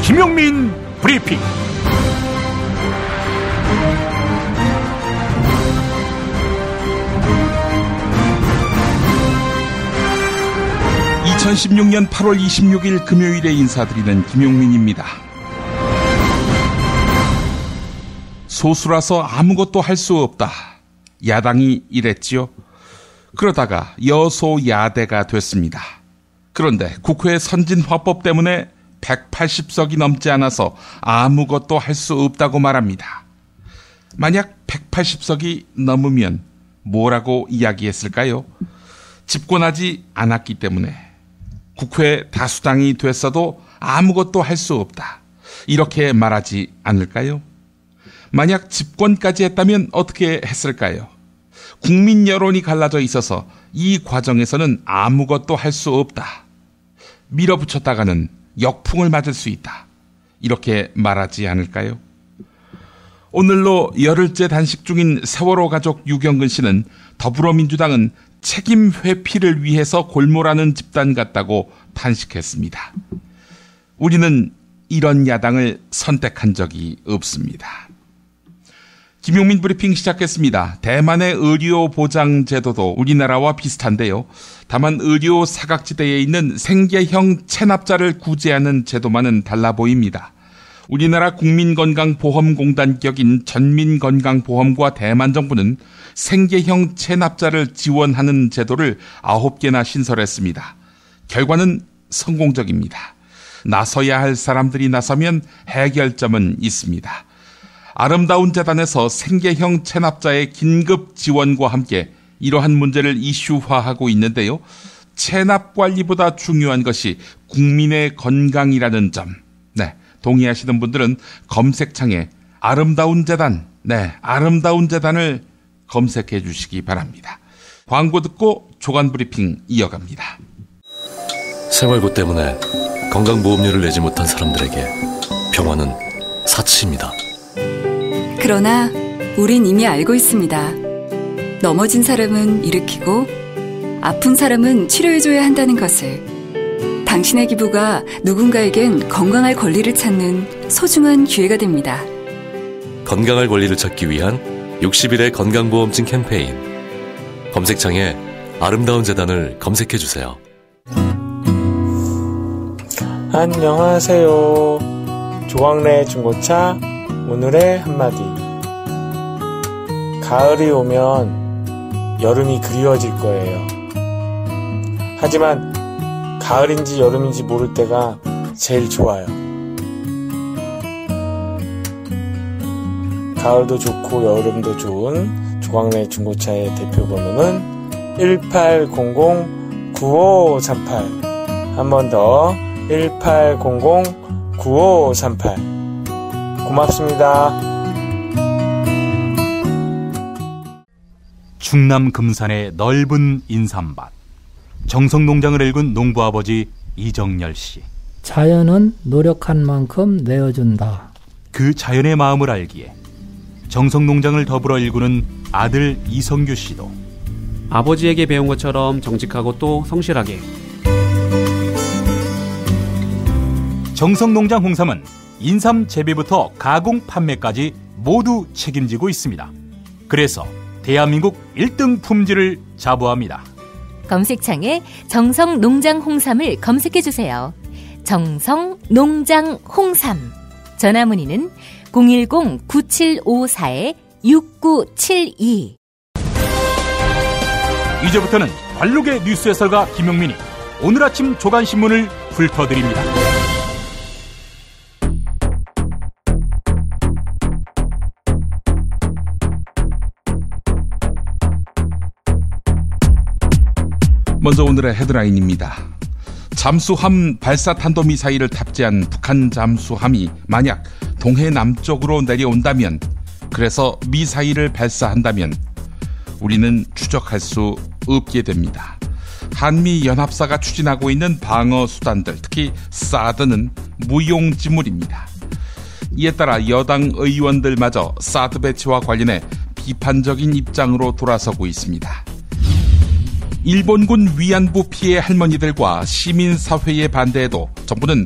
김용민 브리핑. (2016년 8월 26일) 금요일에 인사드리는 김용민입니다. 소수라서 아무것도 할 수 없다, 야당이 이랬지요. 그러다가 여소야대가 됐습니다. 그런데 국회 선진화법 때문에 180석이 넘지 않아서 아무것도 할 수 없다고 말합니다. 만약 180석이 넘으면 뭐라고 이야기했을까요? 집권하지 않았기 때문에 국회 다수당이 됐어도 아무것도 할 수 없다, 이렇게 말하지 않을까요? 만약 집권까지 했다면 어떻게 했을까요? 국민 여론이 갈라져 있어서 이 과정에서는 아무것도 할 수 없다, 밀어붙였다가는 역풍을 맞을 수 있다, 이렇게 말하지 않을까요? 오늘로 열흘째 단식 중인 세월호 가족 유경근 씨는 더불어민주당은 책임 회피를 위해서 골몰하는 집단 같다고 탄식했습니다. 우리는 이런 야당을 선택한 적이 없습니다. 김용민 브리핑 시작했습니다. 대만의 의료 보장 제도도 우리나라와 비슷한데요. 다만 의료 사각지대에 있는 생계형 체납자를 구제하는 제도만은 달라 보입니다. 우리나라 국민건강보험공단 격인 전민건강보험과 대만 정부는 생계형 체납자를 지원하는 제도를 9개나 신설했습니다. 결과는 성공적입니다. 나서야 할 사람들이 나서면 해결점은 있습니다. 아름다운 재단에서 생계형 체납자의 긴급 지원과 함께 이러한 문제를 이슈화하고 있는데요. 체납 관리보다 중요한 것이 국민의 건강이라는 점, 동의하시는 분들은 검색창에 아름다운 재단, 아름다운 재단을 검색해 주시기 바랍니다. 광고 듣고 조간 브리핑 이어갑니다. 생활고 때문에 건강보험료를 내지 못한 사람들에게 병원은 사치입니다. 그러나 우린 이미 알고 있습니다. 넘어진 사람은 일으키고 아픈 사람은 치료해줘야 한다는 것을. 당신의 기부가 누군가에겐 건강할 권리를 찾는 소중한 기회가 됩니다. 건강할 권리를 찾기 위한 60일의 건강보험증 캠페인. 검색창에 아름다운 재단을 검색해주세요. 안녕하세요. 조광래 중고차 오늘의 한마디. 가을이 오면 여름이 그리워질 거예요. 하지만 가을인지 여름인지 모를 때가 제일 좋아요. 가을도 좋고 여름도 좋은 조광래 중고차의 대표 번호는 1800-9538. 한 번 더 1800-9538. 고맙습니다. 충남 금산의 넓은 인삼밭, 정성농장을 일군 농부아버지 이정열 씨. 자연은 노력한 만큼 내어준다. 그 자연의 마음을 알기에 정성농장을 더불어 일구는 아들 이성규 씨도 아버지에게 배운 것처럼 정직하고 또 성실하게. 정성농장 홍삼은 인삼 재배부터 가공 판매까지 모두 책임지고 있습니다. 그래서 대한민국 1등 품질을 자부합니다. 검색창에 정성농장 홍삼을 검색해주세요. 정성농장 홍삼. 전화문의는 010-9754-6972. 이제부터는 관록의 뉴스 해설가 김용민이 오늘 아침 조간신문을 훑어드립니다. 먼저 오늘의 헤드라인입니다. 잠수함 발사 탄도미사일을 탑재한 북한 잠수함이 만약 동해 남쪽으로 내려온다면, 그래서 미사일을 발사한다면 우리는 추적할 수 없게 됩니다. 한미연합사가 추진하고 있는 방어수단들, 특히 사드는 무용지물입니다. 이에 따라 여당 의원들마저 사드 배치와 관련해 비판적인 입장으로 돌아서고 있습니다. 일본군 위안부 피해 할머니들과 시민사회의 반대에도 정부는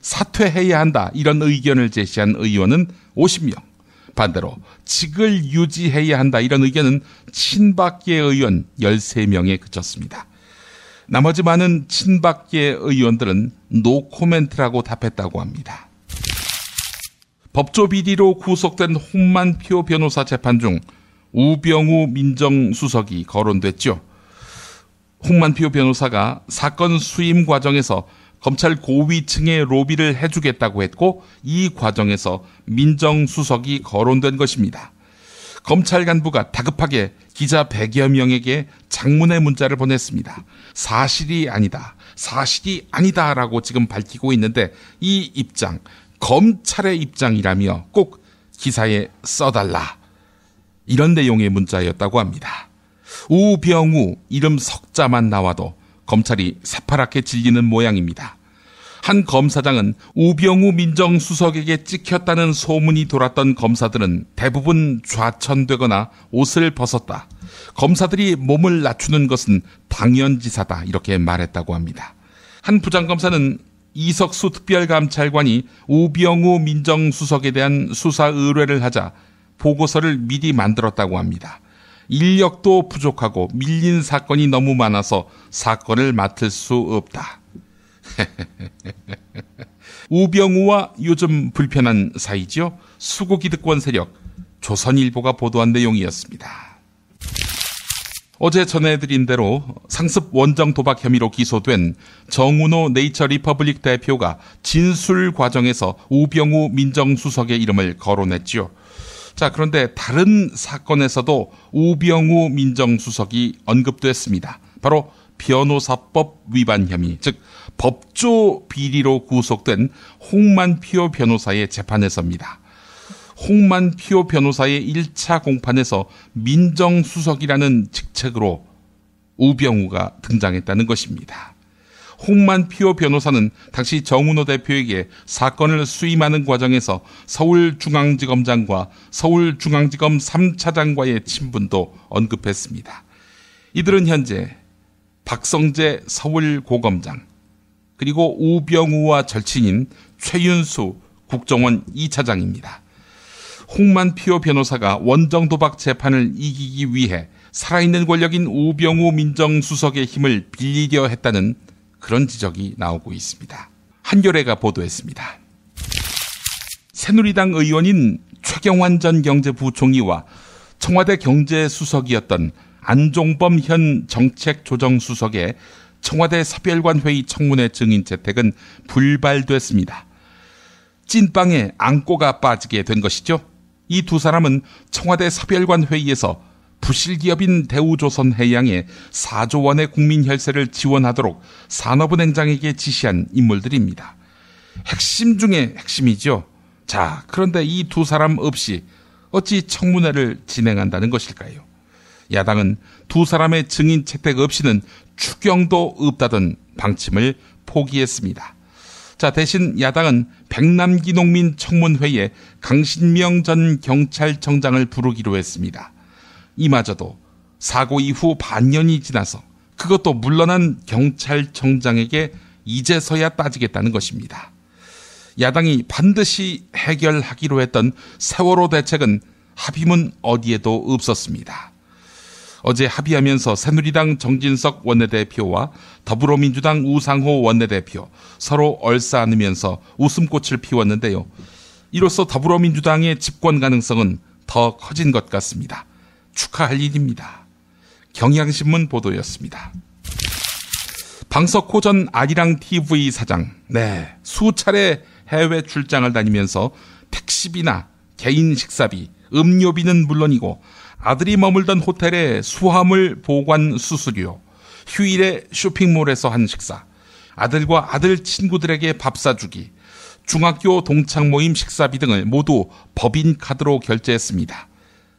사퇴해야 한다 이런 의견을 제시한 의원은 50명, 반대로 직을 유지해야 한다 이런 의견은 친박계 의원 13명에 그쳤습니다. 나머지 많은 친박계 의원들은 노코멘트라고 답했다고 합니다. 법조 비리로 구속된 홍만표 변호사 재판 중 우병우 민정수석이 거론됐죠. 홍만표 변호사가 사건 수임 과정에서 검찰 고위층에 로비를 해주겠다고 했고 이 과정에서 민정수석이 거론된 것입니다. 검찰 간부가 다급하게 기자 100여 명에게 장문의 문자를 보냈습니다. 사실이 아니다라고 지금 밝히고 있는데 이 입장, 검찰의 입장이라며 꼭 기사에 써달라. 이런 내용의 문자였다고 합니다. 우병우 이름 석자만 나와도 검찰이 새파랗게 질리는 모양입니다. 한 검사장은 우병우 민정수석에게 찍혔다는 소문이 돌았던 검사들은 대부분 좌천되거나 옷을 벗었다. 검사들이 몸을 낮추는 것은 당연지사다 이렇게 말했다고 합니다. 한 부장검사는 이석수 특별감찰관이 우병우 민정수석에 대한 수사 의뢰를 하자 보고서를 미리 만들었다고 합니다. 인력도 부족하고 밀린 사건이 너무 많아서 사건을 맡을 수 없다. 우병우와 요즘 불편한 사이죠. 수구기득권 세력 조선일보가 보도한 내용이었습니다. 어제 전해드린 대로 상습 원정 도박 혐의로 기소된 정운호 네이처 리퍼블릭 대표가 진술 과정에서 우병우 민정수석의 이름을 거론했죠. 자, 그런데 다른 사건에서도 우병우 민정수석이 언급됐습니다. 바로 변호사법 위반 혐의, 즉 법조 비리로 구속된 홍만표 변호사의 재판에서입니다. 홍만표 변호사의 1차 공판에서 민정수석이라는 직책으로 우병우가 등장했다는 것입니다. 홍만표 변호사는 당시 정운호 대표에게 사건을 수임하는 과정에서 서울중앙지검장과 서울중앙지검 3차장과의 친분도 언급했습니다. 이들은 현재 박성재 서울고검장, 그리고 우병우와 절친인 최윤수 국정원 2차장입니다. 홍만표 변호사가 원정도박 재판을 이기기 위해 살아있는 권력인 우병우 민정수석의 힘을 빌리려 했다는 그런 지적이 나오고 있습니다. 한겨레가 보도했습니다. 새누리당 의원인 최경환 전 경제부총리와 청와대 경제수석이었던 안종범 현 정책조정수석의 청와대 사별관회의 청문회 증인 채택은 불발됐습니다. 찐빵에 앙꼬가 빠지게 된 것이죠. 이 두 사람은 청와대 사별관회의에서 부실기업인 대우조선해양에 4조 원의 국민 혈세를 지원하도록 산업은행장에게 지시한 인물들입니다. 핵심 중에 핵심이죠. 자, 그런데 이 두 사람 없이 어찌 청문회를 진행한다는 것일까요? 야당은 두 사람의 증인 채택 없이는 추경도 없다던 방침을 포기했습니다. 자, 대신 야당은 백남기 농민 청문회에 강신명 전 경찰청장을 부르기로 했습니다. 이마저도 사고 이후 반년이 지나서 그것도 물러난 경찰청장에게 이제서야 따지겠다는 것입니다. 야당이 반드시 해결하기로 했던 세월호 대책은 합의문 어디에도 없었습니다. 어제 합의하면서 새누리당 정진석 원내대표와 더불어민주당 우상호 원내대표 서로 얼싸안으면서 웃음꽃을 피웠는데요. 이로써 더불어민주당의 집권 가능성은 더 커진 것 같습니다. 축하할 일입니다. 경향신문 보도였습니다. 방석호 전 아리랑 TV 사장, 수차례 해외 출장을 다니면서 택시비나 개인 식사비, 음료비는 물론이고 아들이 머물던 호텔의 수화물 보관 수수료, 휴일에 쇼핑몰에서 한 식사, 아들과 아들 친구들에게 밥 사주기, 중학교 동창 모임 식사비 등을 모두 법인카드로 결제했습니다.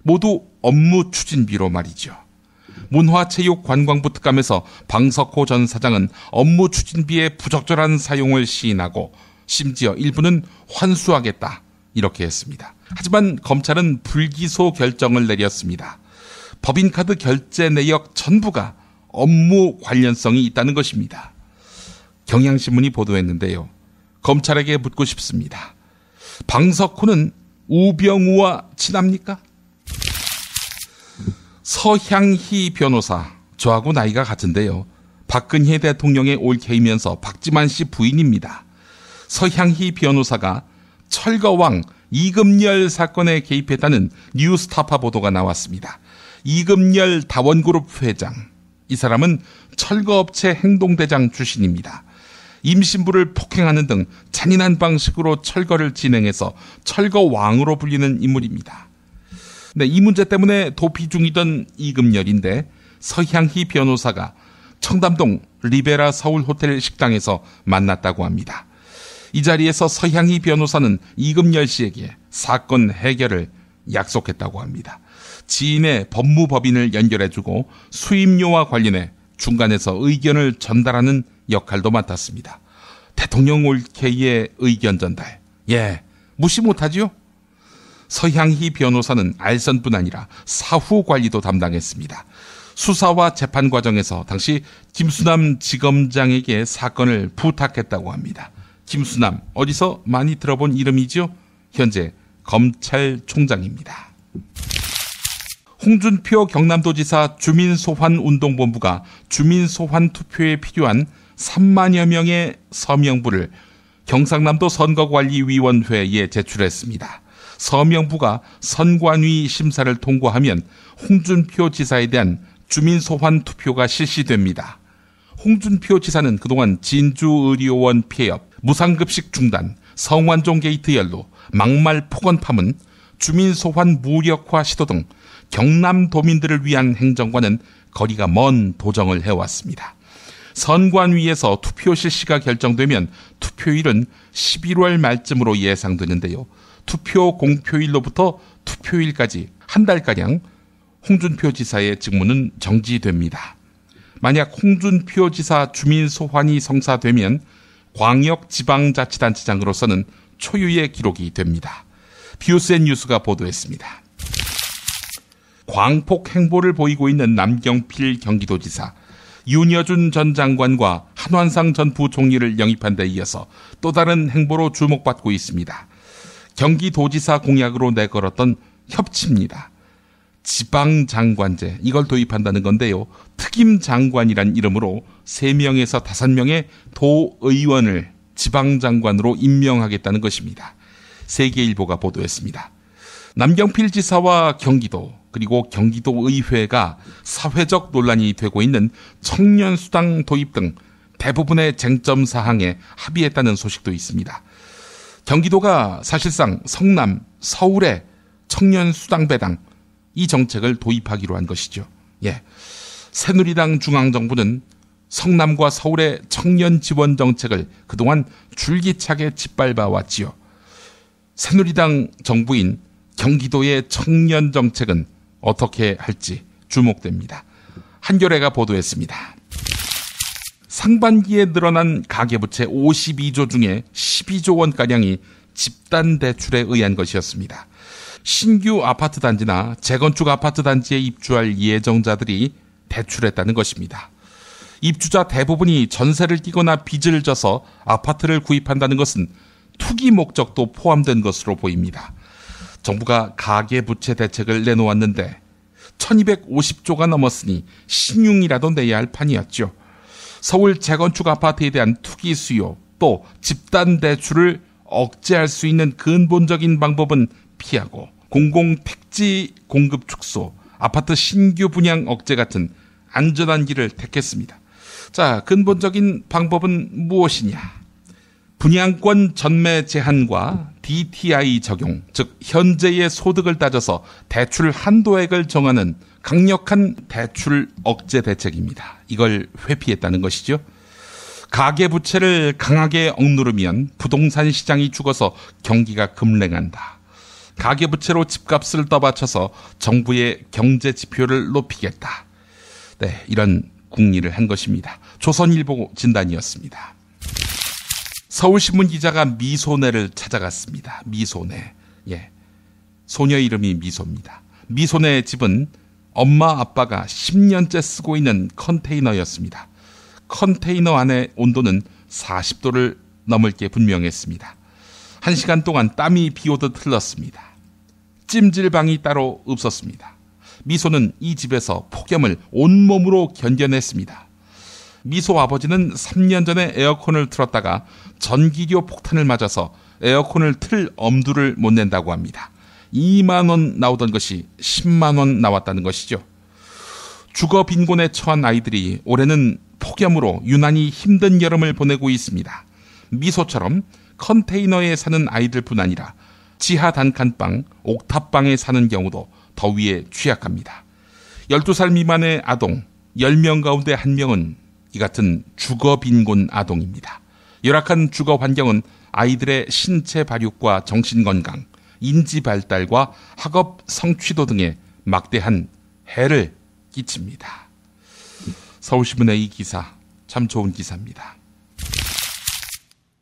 모두 업무 추진비로 말이죠. 문화체육관광부 특감에서 방석호 전 사장은 업무 추진비의 부적절한 사용을 시인하고 심지어 일부는 환수하겠다 이렇게 했습니다. 하지만 검찰은 불기소 결정을 내렸습니다. 법인카드 결제 내역 전부가 업무 관련성이 있다는 것입니다. 경향신문이 보도했는데요. 검찰에게 묻고 싶습니다. 방석훈은 우병우와 친합니까? 서향희 변호사, 저하고 나이가 같은데요. 박근혜 대통령의 올케이면서 박지만 씨 부인입니다. 서향희 변호사가 철거왕 이금열 사건에 개입했다는 뉴스타파 보도가 나왔습니다. 이금열 다원그룹 회장, 이 사람은 철거업체 행동대장 출신입니다. 임신부를 폭행하는 등 잔인한 방식으로 철거를 진행해서 철거왕으로 불리는 인물입니다. 네, 이 문제 때문에 도피 중이던 이금열인데 서향희 변호사가 청담동 리베라 서울호텔 식당에서 만났다고 합니다. 이 자리에서 서향희 변호사는 이금열 씨에게 사건 해결을 약속했다고 합니다. 지인의 법무법인을 연결해주고 수임료와 관련해 중간에서 의견을 전달하는 역할도 맡았습니다. 대통령 올케이의 의견 전달, 무시 못하지요? 서향희 변호사는 알선뿐 아니라 사후 관리도 담당했습니다. 수사와 재판 과정에서 당시 김수남 지검장에게 사건을 부탁했다고 합니다. 김수남, 어디서 많이 들어본 이름이죠? 현재 검찰총장입니다. 홍준표 경남도지사 주민소환운동본부가 주민소환 투표에 필요한 3만여 명의 서명부를 경상남도 선거관리위원회에 제출했습니다. 서명부가 선관위 심사를 통과하면 홍준표 지사에 대한 주민소환 투표가 실시됩니다. 홍준표 지사는 그동안 진주의료원 폐업, 무상급식 중단, 성완종 게이트 연루, 막말 폭언 파문, 주민소환 무력화 시도 등 경남도민들을 위한 행정과는 거리가 먼 도정을 해왔습니다. 선관위에서 투표 실시가 결정되면 투표일은 11월 말쯤으로 예상되는데요. 투표 공표일로부터 투표일까지 한 달가량 홍준표 지사의 직무는 정지됩니다. 만약 홍준표 지사 주민 소환이 성사되면 광역지방자치단체장으로서는 초유의 기록이 됩니다. 비오스앤 뉴스가 보도했습니다. 광폭 행보를 보이고 있는 남경필 경기도지사, 윤여준 전 장관과 한환상 전 부총리를 영입한 데 이어서 또 다른 행보로 주목받고 있습니다. 경기도지사 공약으로 내걸었던 협치입니다. 지방장관제, 이걸 도입한다는 건데요. 특임장관이란 이름으로 3명에서 5명의 도의원을 지방장관으로 임명하겠다는 것입니다. 세계일보가 보도했습니다. 남경필 지사와 경기도, 그리고 경기도의회가 사회적 논란이 되고 있는 청년수당 도입 등 대부분의 쟁점 사항에 합의했다는 소식도 있습니다. 경기도가 사실상 성남, 서울의 청년수당 배당, 이 정책을 도입하기로 한 것이죠. 새누리당 중앙정부는 성남과 서울의 청년 지원 정책을 그동안 줄기차게 짓밟아 왔지요. 새누리당 정부인 경기도의 청년 정책은 어떻게 할지 주목됩니다. 한겨레가 보도했습니다. 상반기에 늘어난 가계부채 52조 중에 12조 원가량이 집단대출에 의한 것이었습니다. 신규 아파트 단지나 재건축 아파트 단지에 입주할 예정자들이 대출했다는 것입니다. 입주자 대부분이 전세를 끼거나 빚을 져서 아파트를 구입한다는 것은 투기 목적도 포함된 것으로 보입니다. 정부가 가계부채 대책을 내놓았는데 1250조가 넘었으니 신용이라도 내야 할 판이었죠. 서울 재건축 아파트에 대한 투기 수요, 또 집단 대출을 억제할 수 있는 근본적인 방법은 피하고 공공택지 공급 축소, 아파트 신규 분양 억제 같은 안전한 길을 택했습니다. 자, 근본적인 방법은 무엇이냐? 분양권 전매 제한과 DTI 적용, 즉 현재의 소득을 따져서 대출 한도액을 정하는 강력한 대출 억제 대책입니다. 이걸 회피했다는 것이죠. 가계부채를 강하게 억누르면 부동산 시장이 죽어서 경기가 급랭한다. 가계부채로 집값을 떠받쳐서 정부의 경제 지표를 높이겠다. 네, 이런 궁리를 한 것입니다. 조선일보 진단이었습니다. 서울신문 기자가 미소네를 찾아갔습니다. 미소네. 소녀 이름이 미소입니다. 미소네의 집은 엄마 아빠가 10년째 쓰고 있는 컨테이너였습니다. 컨테이너 안의 온도는 40도를 넘을 게 분명했습니다. 1시간 동안 땀이 비오듯 흘렀습니다. 찜질방이 따로 없었습니다. 미소는 이 집에서 폭염을 온몸으로 견뎌냈습니다. 미소 아버지는 3년 전에 에어컨을 틀었다가 전기료 폭탄을 맞아서 에어컨을 틀 엄두를 못 낸다고 합니다. 2만 원 나오던 것이 10만 원 나왔다는 것이죠. 주거 빈곤에 처한 아이들이 올해는 폭염으로 유난히 힘든 여름을 보내고 있습니다. 미소처럼 컨테이너에 사는 아이들뿐 아니라 지하 단칸방, 옥탑방에 사는 경우도 더위에 취약합니다. 12살 미만의 아동 10명 가운데 1명은 이 같은 주거 빈곤 아동입니다. 열악한 주거 환경은 아이들의 신체 발육과 정신 건강, 인지 발달과 학업 성취도 등에 막대한 해를 끼칩니다. 서울신문의 이 기사 참 좋은 기사입니다.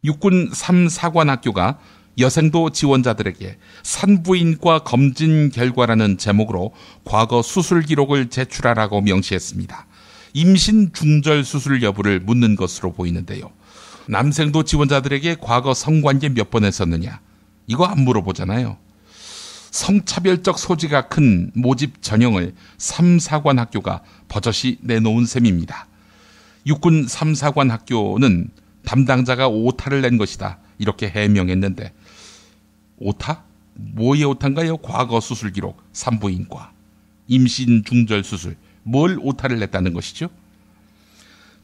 육군 3사관학교가 여생도 지원자들에게 산부인과 검진 결과라는 제목으로 과거 수술 기록을 제출하라고 명시했습니다. 임신 중절 수술 여부를 묻는 것으로 보이는데요. 남생도 지원자들에게 과거 성관계 몇 번 했었느냐? 이거 안 물어보잖아요. 성차별적 소지가 큰 모집 전형을 3사관학교가 버젓이 내놓은 셈입니다. 육군 3사관학교는 담당자가 오타를 낸 것이다 이렇게 해명했는데 오타? 뭐의 오타인가요? 과거 수술 기록, 산부인과, 임신 중절 수술, 뭘 오타를 냈다는 것이죠?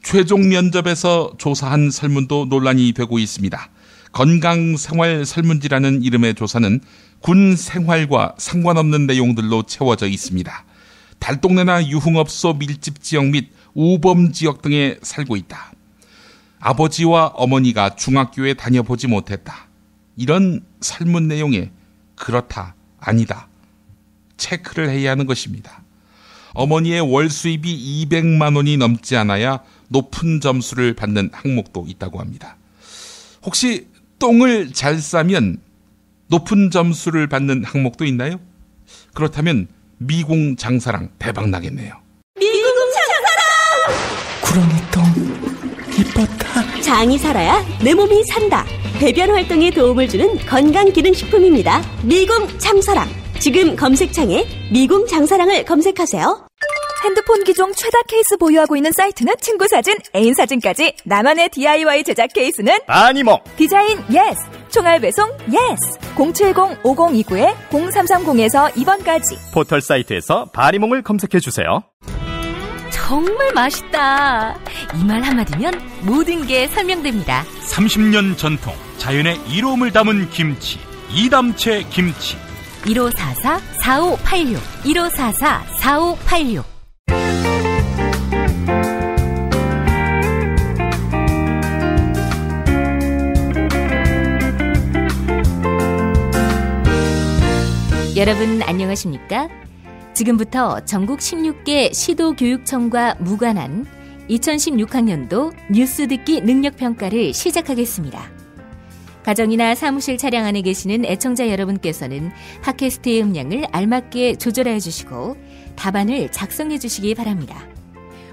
최종 면접에서 조사한 설문도 논란이 되고 있습니다. 건강생활 설문지라는 이름의 조사는 군 생활과 상관없는 내용들로 채워져 있습니다. 달동네나 유흥업소 밀집 지역 및 우범 지역 등에 살고 있다. 아버지와 어머니가 중학교에 다녀보지 못했다. 이런 설문 내용에 그렇다, 아니다 체크를 해야 하는 것입니다. 어머니의 월 수입이 200만 원이 넘지 않아야 높은 점수를 받는 항목도 있다고 합니다. 혹시 똥을 잘 싸면 높은 점수를 받는 항목도 있나요? 그렇다면 미궁 장사랑 대박 나겠네요. 미궁 장사랑! 구렁이 똥 이뻤다. 장이 살아야 내 몸이 산다. 배변 활동에 도움을 주는 건강기능식품입니다. 미궁 장사랑. 지금 검색창에 미궁 장사랑을 검색하세요. 핸드폰 기종 최다 케이스 보유하고 있는 사이트는 친구 사진, 애인 사진까지 나만의 DIY 제작 케이스는 바니몽. 디자인 예스, 총알 배송 예스. 070-5029-0330에서 2번까지 포털 사이트에서 바니몽을 검색해주세요. 정말 맛있다. 이 말 한마디면 모든 게 설명됩니다. 30년 전통 자연의 이로움을 담은 김치, 이담채 김치. 1544-4586 1544-4586. 여러분 안녕하십니까? 지금부터 전국 16개 시도교육청과 무관한 2016학년도 뉴스 듣기 능력평가를 시작하겠습니다. 가정이나 사무실 차량 안에 계시는 애청자 여러분께서는 팟캐스트의 음량을 알맞게 조절해 주시고 답안을 작성해 주시기 바랍니다.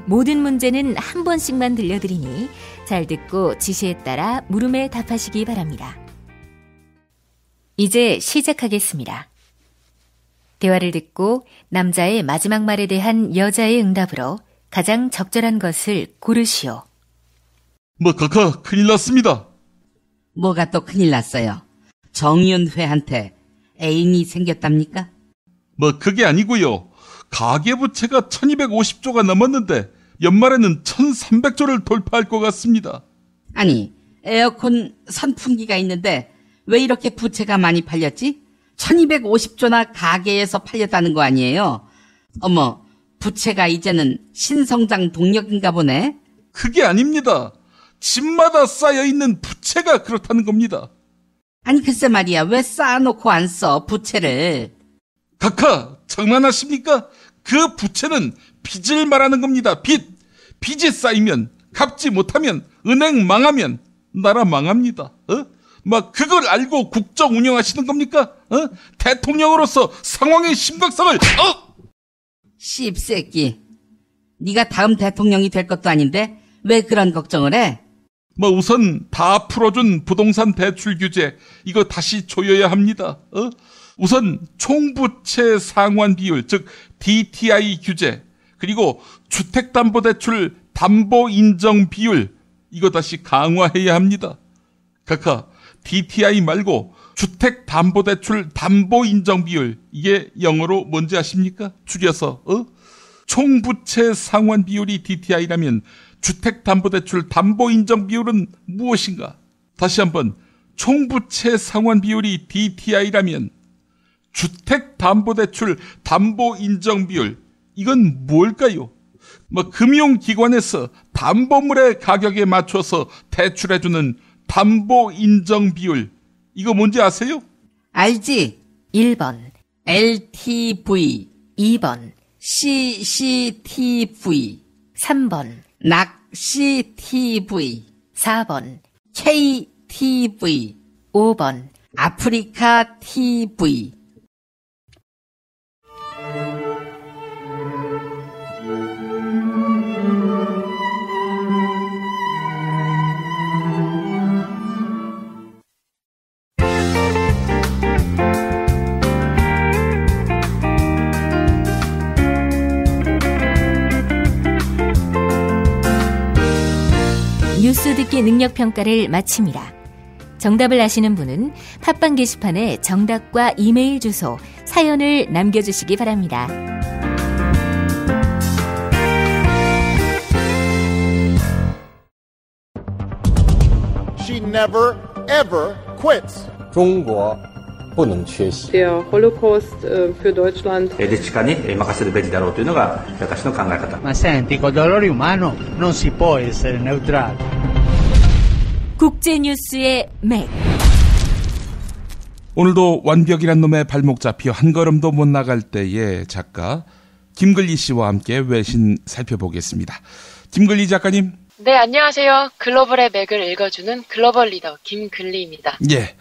모든 문제는 한 번씩만 들려드리니 잘 듣고 지시에 따라 물음에 답하시기 바랍니다. 이제 시작하겠습니다. 대화를 듣고 남자의 마지막 말에 대한 여자의 응답으로 가장 적절한 것을 고르시오. 카카 큰일 났습니다. 뭐가 또 큰일 났어요? 정윤회한테 애인이 생겼답니까? 그게 아니고요. 가계부채가 1250조가 넘었는데 연말에는 1300조를 돌파할 것 같습니다. 아니, 에어컨 선풍기가 있는데 왜 이렇게 부채가 많이 팔렸지? 1250조나 가게에서 팔렸다는 거 아니에요? 어머, 부채가 이제는 신성장 동력인가 보네? 그게 아닙니다. 집마다 쌓여있는 부채가 그렇다는 겁니다. 아니 글쎄 말이야, 왜 쌓아놓고 안 써 부채를? 카카, 장난하십니까? 그 부채는 빚을 말하는 겁니다. 빚이 쌓이면, 갚지 못하면, 은행 망하면 나라 망합니다. 그걸 알고 국정 운영하시는 겁니까? 대통령으로서 상황의 심각성을 씹새끼, 네가 다음 대통령이 될 것도 아닌데 왜 그런 걱정을 해? 우선 다 풀어준 부동산 대출 규제 이거 다시 조여야 합니다. 우선 총부채 상환 비율 즉 DTI 규제 그리고 주택담보대출 담보 인정 비율 이거 다시 강화해야 합니다. 각하 DTI 말고 주택담보대출 담보 인정 비율 이게 영어로 뭔지 아십니까? 줄여서 총부채 상환 비율이 DTI라면 주택담보대출 담보 인정 비율은 무엇인가? 다시 한번 총부채 상환 비율이 DTI라면 주택담보대출 담보 인정 비율 이건 뭘까요? 금융기관에서 담보물의 가격에 맞춰서 대출해주는 담보 인정 비율 이거 뭔지 아세요? 알지? 1번 LTV 2번 CCTV 3번 낚시TV 4번 KTV 5번 아프리카 TV 뉴스 듣기 능력 평가를 마칩니다. 정답을 아시는 분은 팟빵 게시판에 정답과 이메일 주소, 사연을 남겨주시기 바랍니다. She never ever quits. 中国不能缺席。 Der Holocaust für Deutschland. 歴史家に任せるべきだろうというのが私の考え方。 Ma senti, col dolore umano non si può essere neutrali. 국제 뉴스의 맥. 오늘도 완벽이란 놈의 발목 잡혀 한 걸음도 못 나갈 때의 작가 김글리 씨와 함께 외신 살펴보겠습니다. 김글리 작가님. 네, 안녕하세요. 글로벌의 맥을 읽어주는 글로벌 리더 김글리입니다. 예.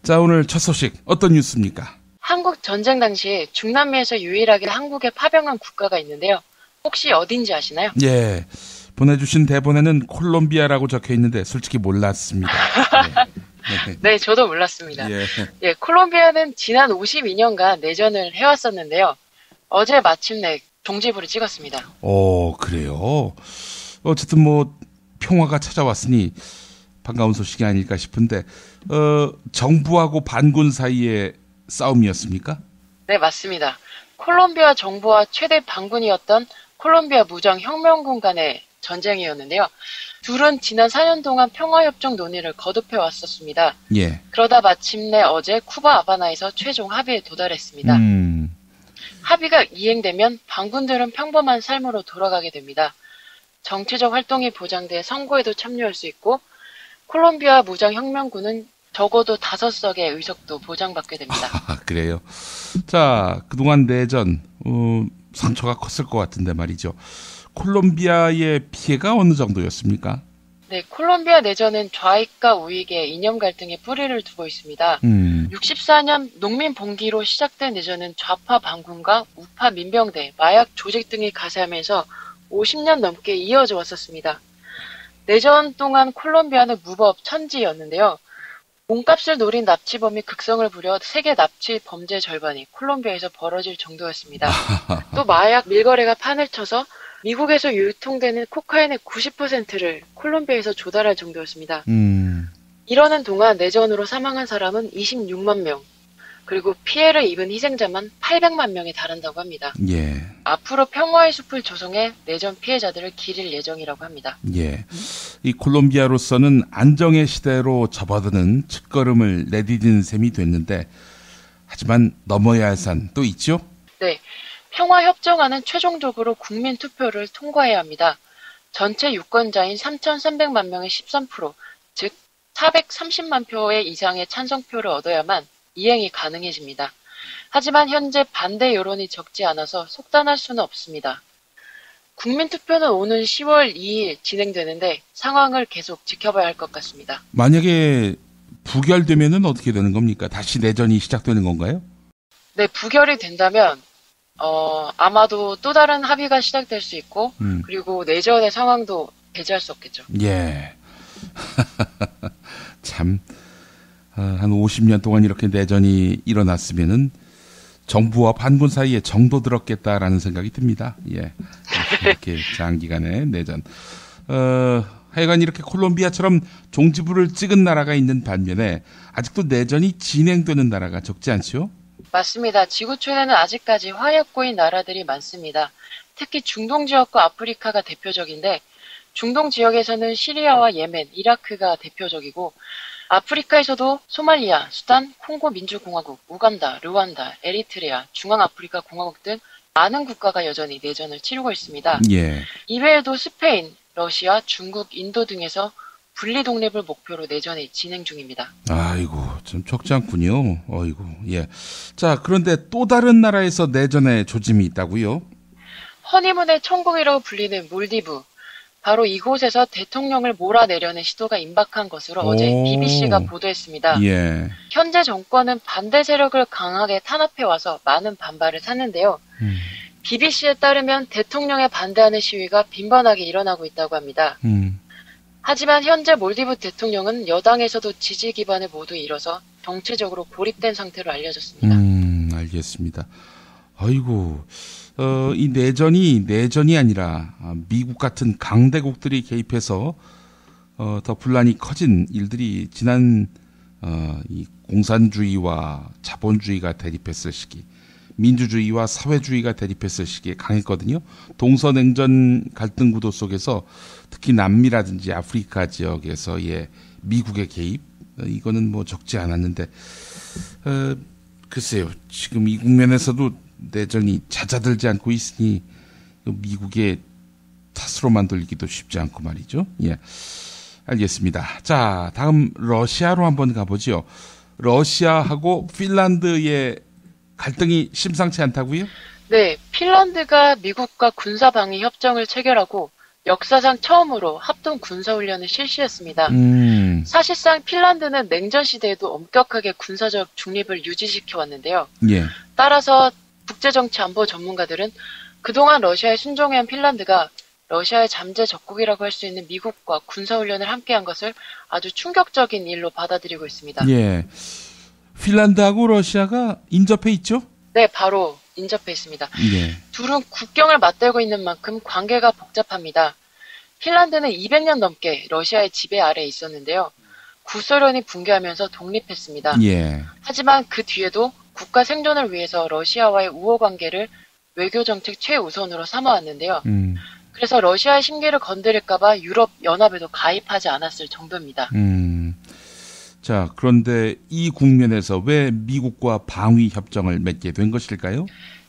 자, 오늘 첫 소식 어떤 뉴스입니까? 한국 전쟁 당시 중남미에서 유일하게 한국에 파병한 국가가 있는데요. 혹시 어딘지 아시나요? 예. 보내주신 대본에는 콜롬비아라고 적혀 있는데 솔직히 몰랐습니다. 네. 네, 저도 몰랐습니다. 예, 콜롬비아는 지난 52년간 내전을 해왔었는데요. 어제 마침내 종지부를 찍었습니다. 그래요? 어쨌든 평화가 찾아왔으니 반가운 소식이 아닐까 싶은데 정부하고 반군 사이의 싸움이었습니까? 네, 맞습니다. 콜롬비아 정부와 최대 반군이었던 콜롬비아 무장혁명군 간의 전쟁이었는데요. 둘은 지난 4년 동안 평화협정 논의를 거듭해 왔었습니다. 예. 그러다 마침내 어제 쿠바 하바나에서 최종 합의에 도달했습니다. 합의가 이행되면 반군들은 평범한 삶으로 돌아가게 됩니다. 정치적 활동이 보장돼 선거에도 참여할 수 있고 콜롬비아 무장혁명군은 적어도 5석의 의석도 보장받게 됩니다. 그래요. 자, 그동안 내전 상처가 컸을 것 같은데 말이죠. 콜롬비아의 피해가 어느 정도였습니까? 네, 콜롬비아 내전은 좌익과 우익의 이념 갈등에 뿌리를 두고 있습니다. 64년 농민 봉기로 시작된 내전은 좌파 반군과 우파 민병대, 마약 조직 등이 가세하면서 50년 넘게 이어져 왔었습니다. 내전 동안 콜롬비아는 무법 천지였는데요. 몸값을 노린 납치범이 극성을 부려 세계 납치 범죄 절반이 콜롬비아에서 벌어질 정도였습니다. 또 마약 밀거래가 판을 쳐서 미국에서 유통되는 코카인의 90%를 콜롬비아에서 조달할 정도였습니다. 이러는 동안 내전으로 사망한 사람은 26만 명, 그리고 피해를 입은 희생자만 800만 명에 달한다고 합니다. 예. 앞으로 평화의 숲을 조성해 내전 피해자들을 기릴 예정이라고 합니다. 예. 이 콜롬비아로서는 안정의 시대로 접어드는 첫걸음을 내디딘 셈이 됐는데, 하지만 넘어야 할 산 또 있죠? 네. 평화협정안은 최종적으로 국민 투표를 통과해야 합니다. 전체 유권자인 3,300만 명의 13%, 즉 430만 표의 이상의 찬성표를 얻어야만 이행이 가능해집니다. 하지만 현재 반대 여론이 적지 않아서 속단할 수는 없습니다. 국민투표는 오는 10월 2일 진행되는데 상황을 계속 지켜봐야 할 것 같습니다. 만약에 부결되면은 어떻게 되는 겁니까? 다시 내전이 시작되는 건가요? 네, 부결이 된다면 아마도 또 다른 합의가 시작될 수 있고 그리고 내전의 상황도 배제할 수 없겠죠. 예. 참, 한 50년 동안 이렇게 내전이 일어났으면은 정부와 반군 사이에 정도 들었겠다라는 생각이 듭니다. 예. 이렇게 장기간의 내전. 하여간 이렇게 콜롬비아처럼 종지부를 찍은 나라가 있는 반면에 아직도 내전이 진행되는 나라가 적지 않죠? 맞습니다. 지구촌에는 아직까지 화약고인 나라들이 많습니다. 특히 중동 지역과 아프리카가 대표적인데 중동 지역에서는 시리아와 예멘, 이라크가 대표적이고 아프리카에서도 소말리아, 수단, 콩고 민주공화국, 우간다, 르완다, 에리트레아, 중앙아프리카 공화국 등 많은 국가가 여전히 내전을 치르고 있습니다. 예. 이외에도 스페인, 러시아, 중국, 인도 등에서 분리 독립을 목표로 내전이 진행 중입니다. 아이고, 좀 적지 않군요. 어이고, 예. 자, 그런데 또 다른 나라에서 내전의 조짐이 있다고요? 허니문의 천국이라고 불리는 몰디브. 바로 이곳에서 대통령을 몰아내려는 시도가 임박한 것으로 어제 BBC가 보도했습니다. 예. 현재 정권은 반대 세력을 강하게 탄압해와서 많은 반발을 샀는데요. BBC에 따르면 대통령에 반대하는 시위가 빈번하게 일어나고 있다고 합니다. 하지만 현재 몰디브 대통령은 여당에서도 지지 기반을 모두 잃어서 정치적으로 고립된 상태로 알려졌습니다. 알겠습니다. 아이고, 이 내전이 아니라 미국 같은 강대국들이 개입해서 더 분란이 커진 일들이 지난 이 공산주의와 자본주의가 대립했을 시기, 민주주의와 사회주의가 대립했을 시기에 강했거든요. 동서냉전 갈등 구도 속에서 특히 남미라든지 아프리카 지역에서의 미국의 개입, 이거는 뭐 적지 않았는데, 글쎄요, 지금 이 국면에서도 내전이 잦아들지 않고 있으니 미국의 탓으로 만들기도 쉽지 않고 말이죠. 예, 알겠습니다. 자, 다음 러시아로 한번 가보죠. 러시아하고 핀란드의 갈등이 심상치 않다고요? 네, 핀란드가 미국과 군사방위 협정을 체결하고 역사상 처음으로 합동 군사훈련을 실시했습니다. 사실상 핀란드는 냉전 시대에도 엄격하게 군사적 중립을 유지시켜 왔는데요. 예. 따라서 국제정치 안보 전문가들은 그동안 러시아에 순종해온 핀란드가 러시아의 잠재 적국이라고 할 수 있는 미국과 군사훈련을 함께한 것을 아주 충격적인 일로 받아들이고 있습니다. 예. 핀란드하고 러시아가 인접해 있죠? 네, 바로 인접해 있습니다. 예. 둘은 국경을 맞대고 있는 만큼 관계가 복잡합니다. 핀란드는 200년 넘게 러시아의 지배 아래에 있었는데요. 구소련이 붕괴하면서 독립했습니다. 예. 하지만 그 뒤에도 국가 생존을 위해서 러시아와의 우호 관계를 외교정책 최우선으로 삼아왔는데요. 그래서 러시아의 심기를 건드릴까봐 유럽 연합에도 가입하지 않았을 정도입니다. 자, 그런데 이 국면에서 왜 미국과 방위 협정을 맺게 된 것일까요?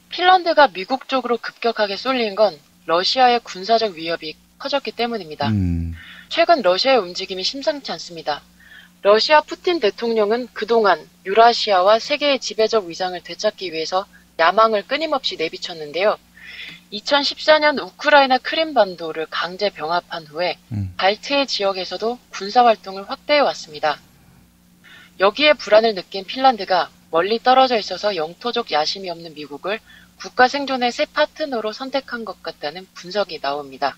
핀란드가 미국 쪽으로 급격하게 쏠린 건 러시아의 군사적 위협이 커졌기 때문입니다. 최근 러시아의 움직임이 심상치 않습니다. 러시아 푸틴 대통령은 그동안 유라시아와 세계의 지배적 위상을 되찾기 위해서 야망을 끊임없이 내비쳤는데요. 2014년 우크라이나 크림반도를 강제 병합한 후에 발트해 지역에서도 군사활동을 확대해 왔습니다. 여기에 불안을 느낀 핀란드가 멀리 떨어져 있어서 영토적 야심이 없는 미국을 국가 생존의 새 파트너로 선택한 것 같다는 분석이 나옵니다.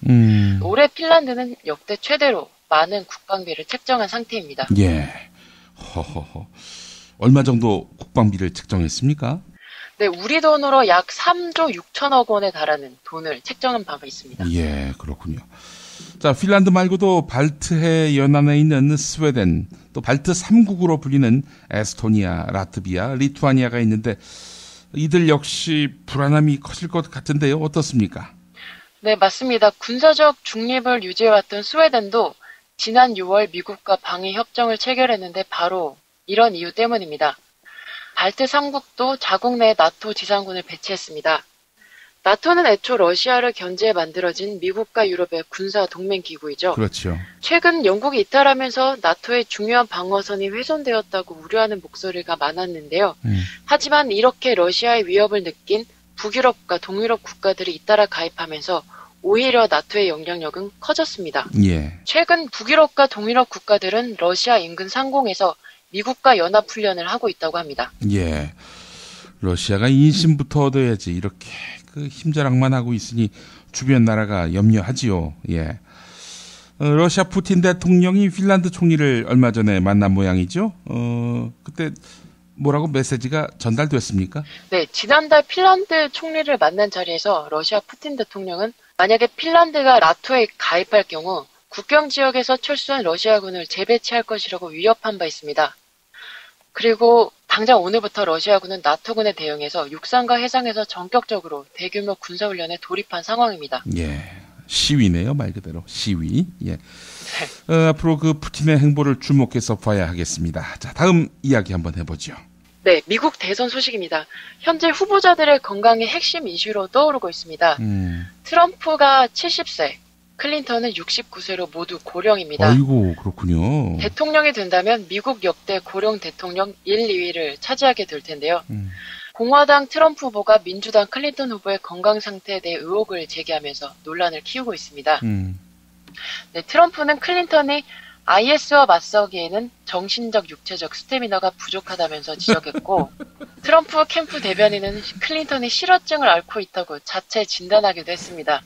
올해 핀란드는 역대 최대로 많은 국방비를 책정한 상태입니다. 예. 허허허. 얼마 정도 국방비를 책정했습니까? 네, 우리 돈으로 약 3조 6천억 원에 달하는 돈을 책정한 바가 있습니다. 예, 그렇군요. 자, 핀란드 말고도 발트해 연안에 있는 스웨덴, 또 발트 3국으로 불리는 에스토니아, 라트비아, 리투아니아가 있는데 이들 역시 불안함이 커질 것 같은데요. 어떻습니까? 네, 맞습니다. 군사적 중립을 유지해왔던 스웨덴도 지난 6월 미국과 방위 협정을 체결했는데 바로 이런 이유 때문입니다. 발트 3국도 자국 내 나토 지상군을 배치했습니다. 나토는 애초 러시아를 견제해 만들어진 미국과 유럽의 군사 동맹 기구이죠. 그렇죠. 최근 영국이 이탈하면서 나토의 중요한 방어선이 훼손되었다고 우려하는 목소리가 많았는데요. 하지만 이렇게 러시아의 위협을 느낀 북유럽과 동유럽 국가들이 잇따라 가입하면서 오히려 나토의 영향력은 커졌습니다. 예. 최근 북유럽과 동유럽 국가들은 러시아 인근 상공에서 미국과 연합훈련을 하고 있다고 합니다. 예. 러시아가 인심부터 얻어야지 이렇게 그 힘자랑만 하고 있으니 주변 나라가 염려하지요. 예. 러시아 푸틴 대통령이 핀란드 총리를 얼마 전에 만난 모양이죠. 그때 뭐라고 메시지가 전달됐습니까? 네, 지난달 핀란드 총리를 만난 자리에서 러시아 푸틴 대통령은 만약에 핀란드가 나토에 가입할 경우 국경 지역에서 철수한 러시아군을 재배치할 것이라고 위협한 바 있습니다. 그리고 당장 오늘부터 러시아군은 나토군에 대응해서 육상과 해상에서 전격적으로 대규모 군사훈련에 돌입한 상황입니다. 예, 시위네요, 말 그대로 시위. 예. 앞으로 그 푸틴의 행보를 주목해서 봐야 하겠습니다. 자, 다음 이야기 한번 해보죠. 네, 미국 대선 소식입니다. 현재 후보자들의 건강이 핵심 이슈로 떠오르고 있습니다. 트럼프가 70세, 클린턴은 69세로 모두 고령입니다. 아이고, 그렇군요. 대통령이 된다면 미국 역대 고령 대통령 1, 2위를 차지하게 될 텐데요. 공화당 트럼프 후보가 민주당 클린턴 후보의 건강 상태에 대해 의혹을 제기하면서 논란을 키우고 있습니다. 네, 트럼프는 클린턴이 IS와 맞서기에는 정신적, 육체적 스태미나가 부족하다면서 지적했고 트럼프 캠프 대변인은 클린턴이 실어증을 앓고 있다고 자체 진단하기도 했습니다.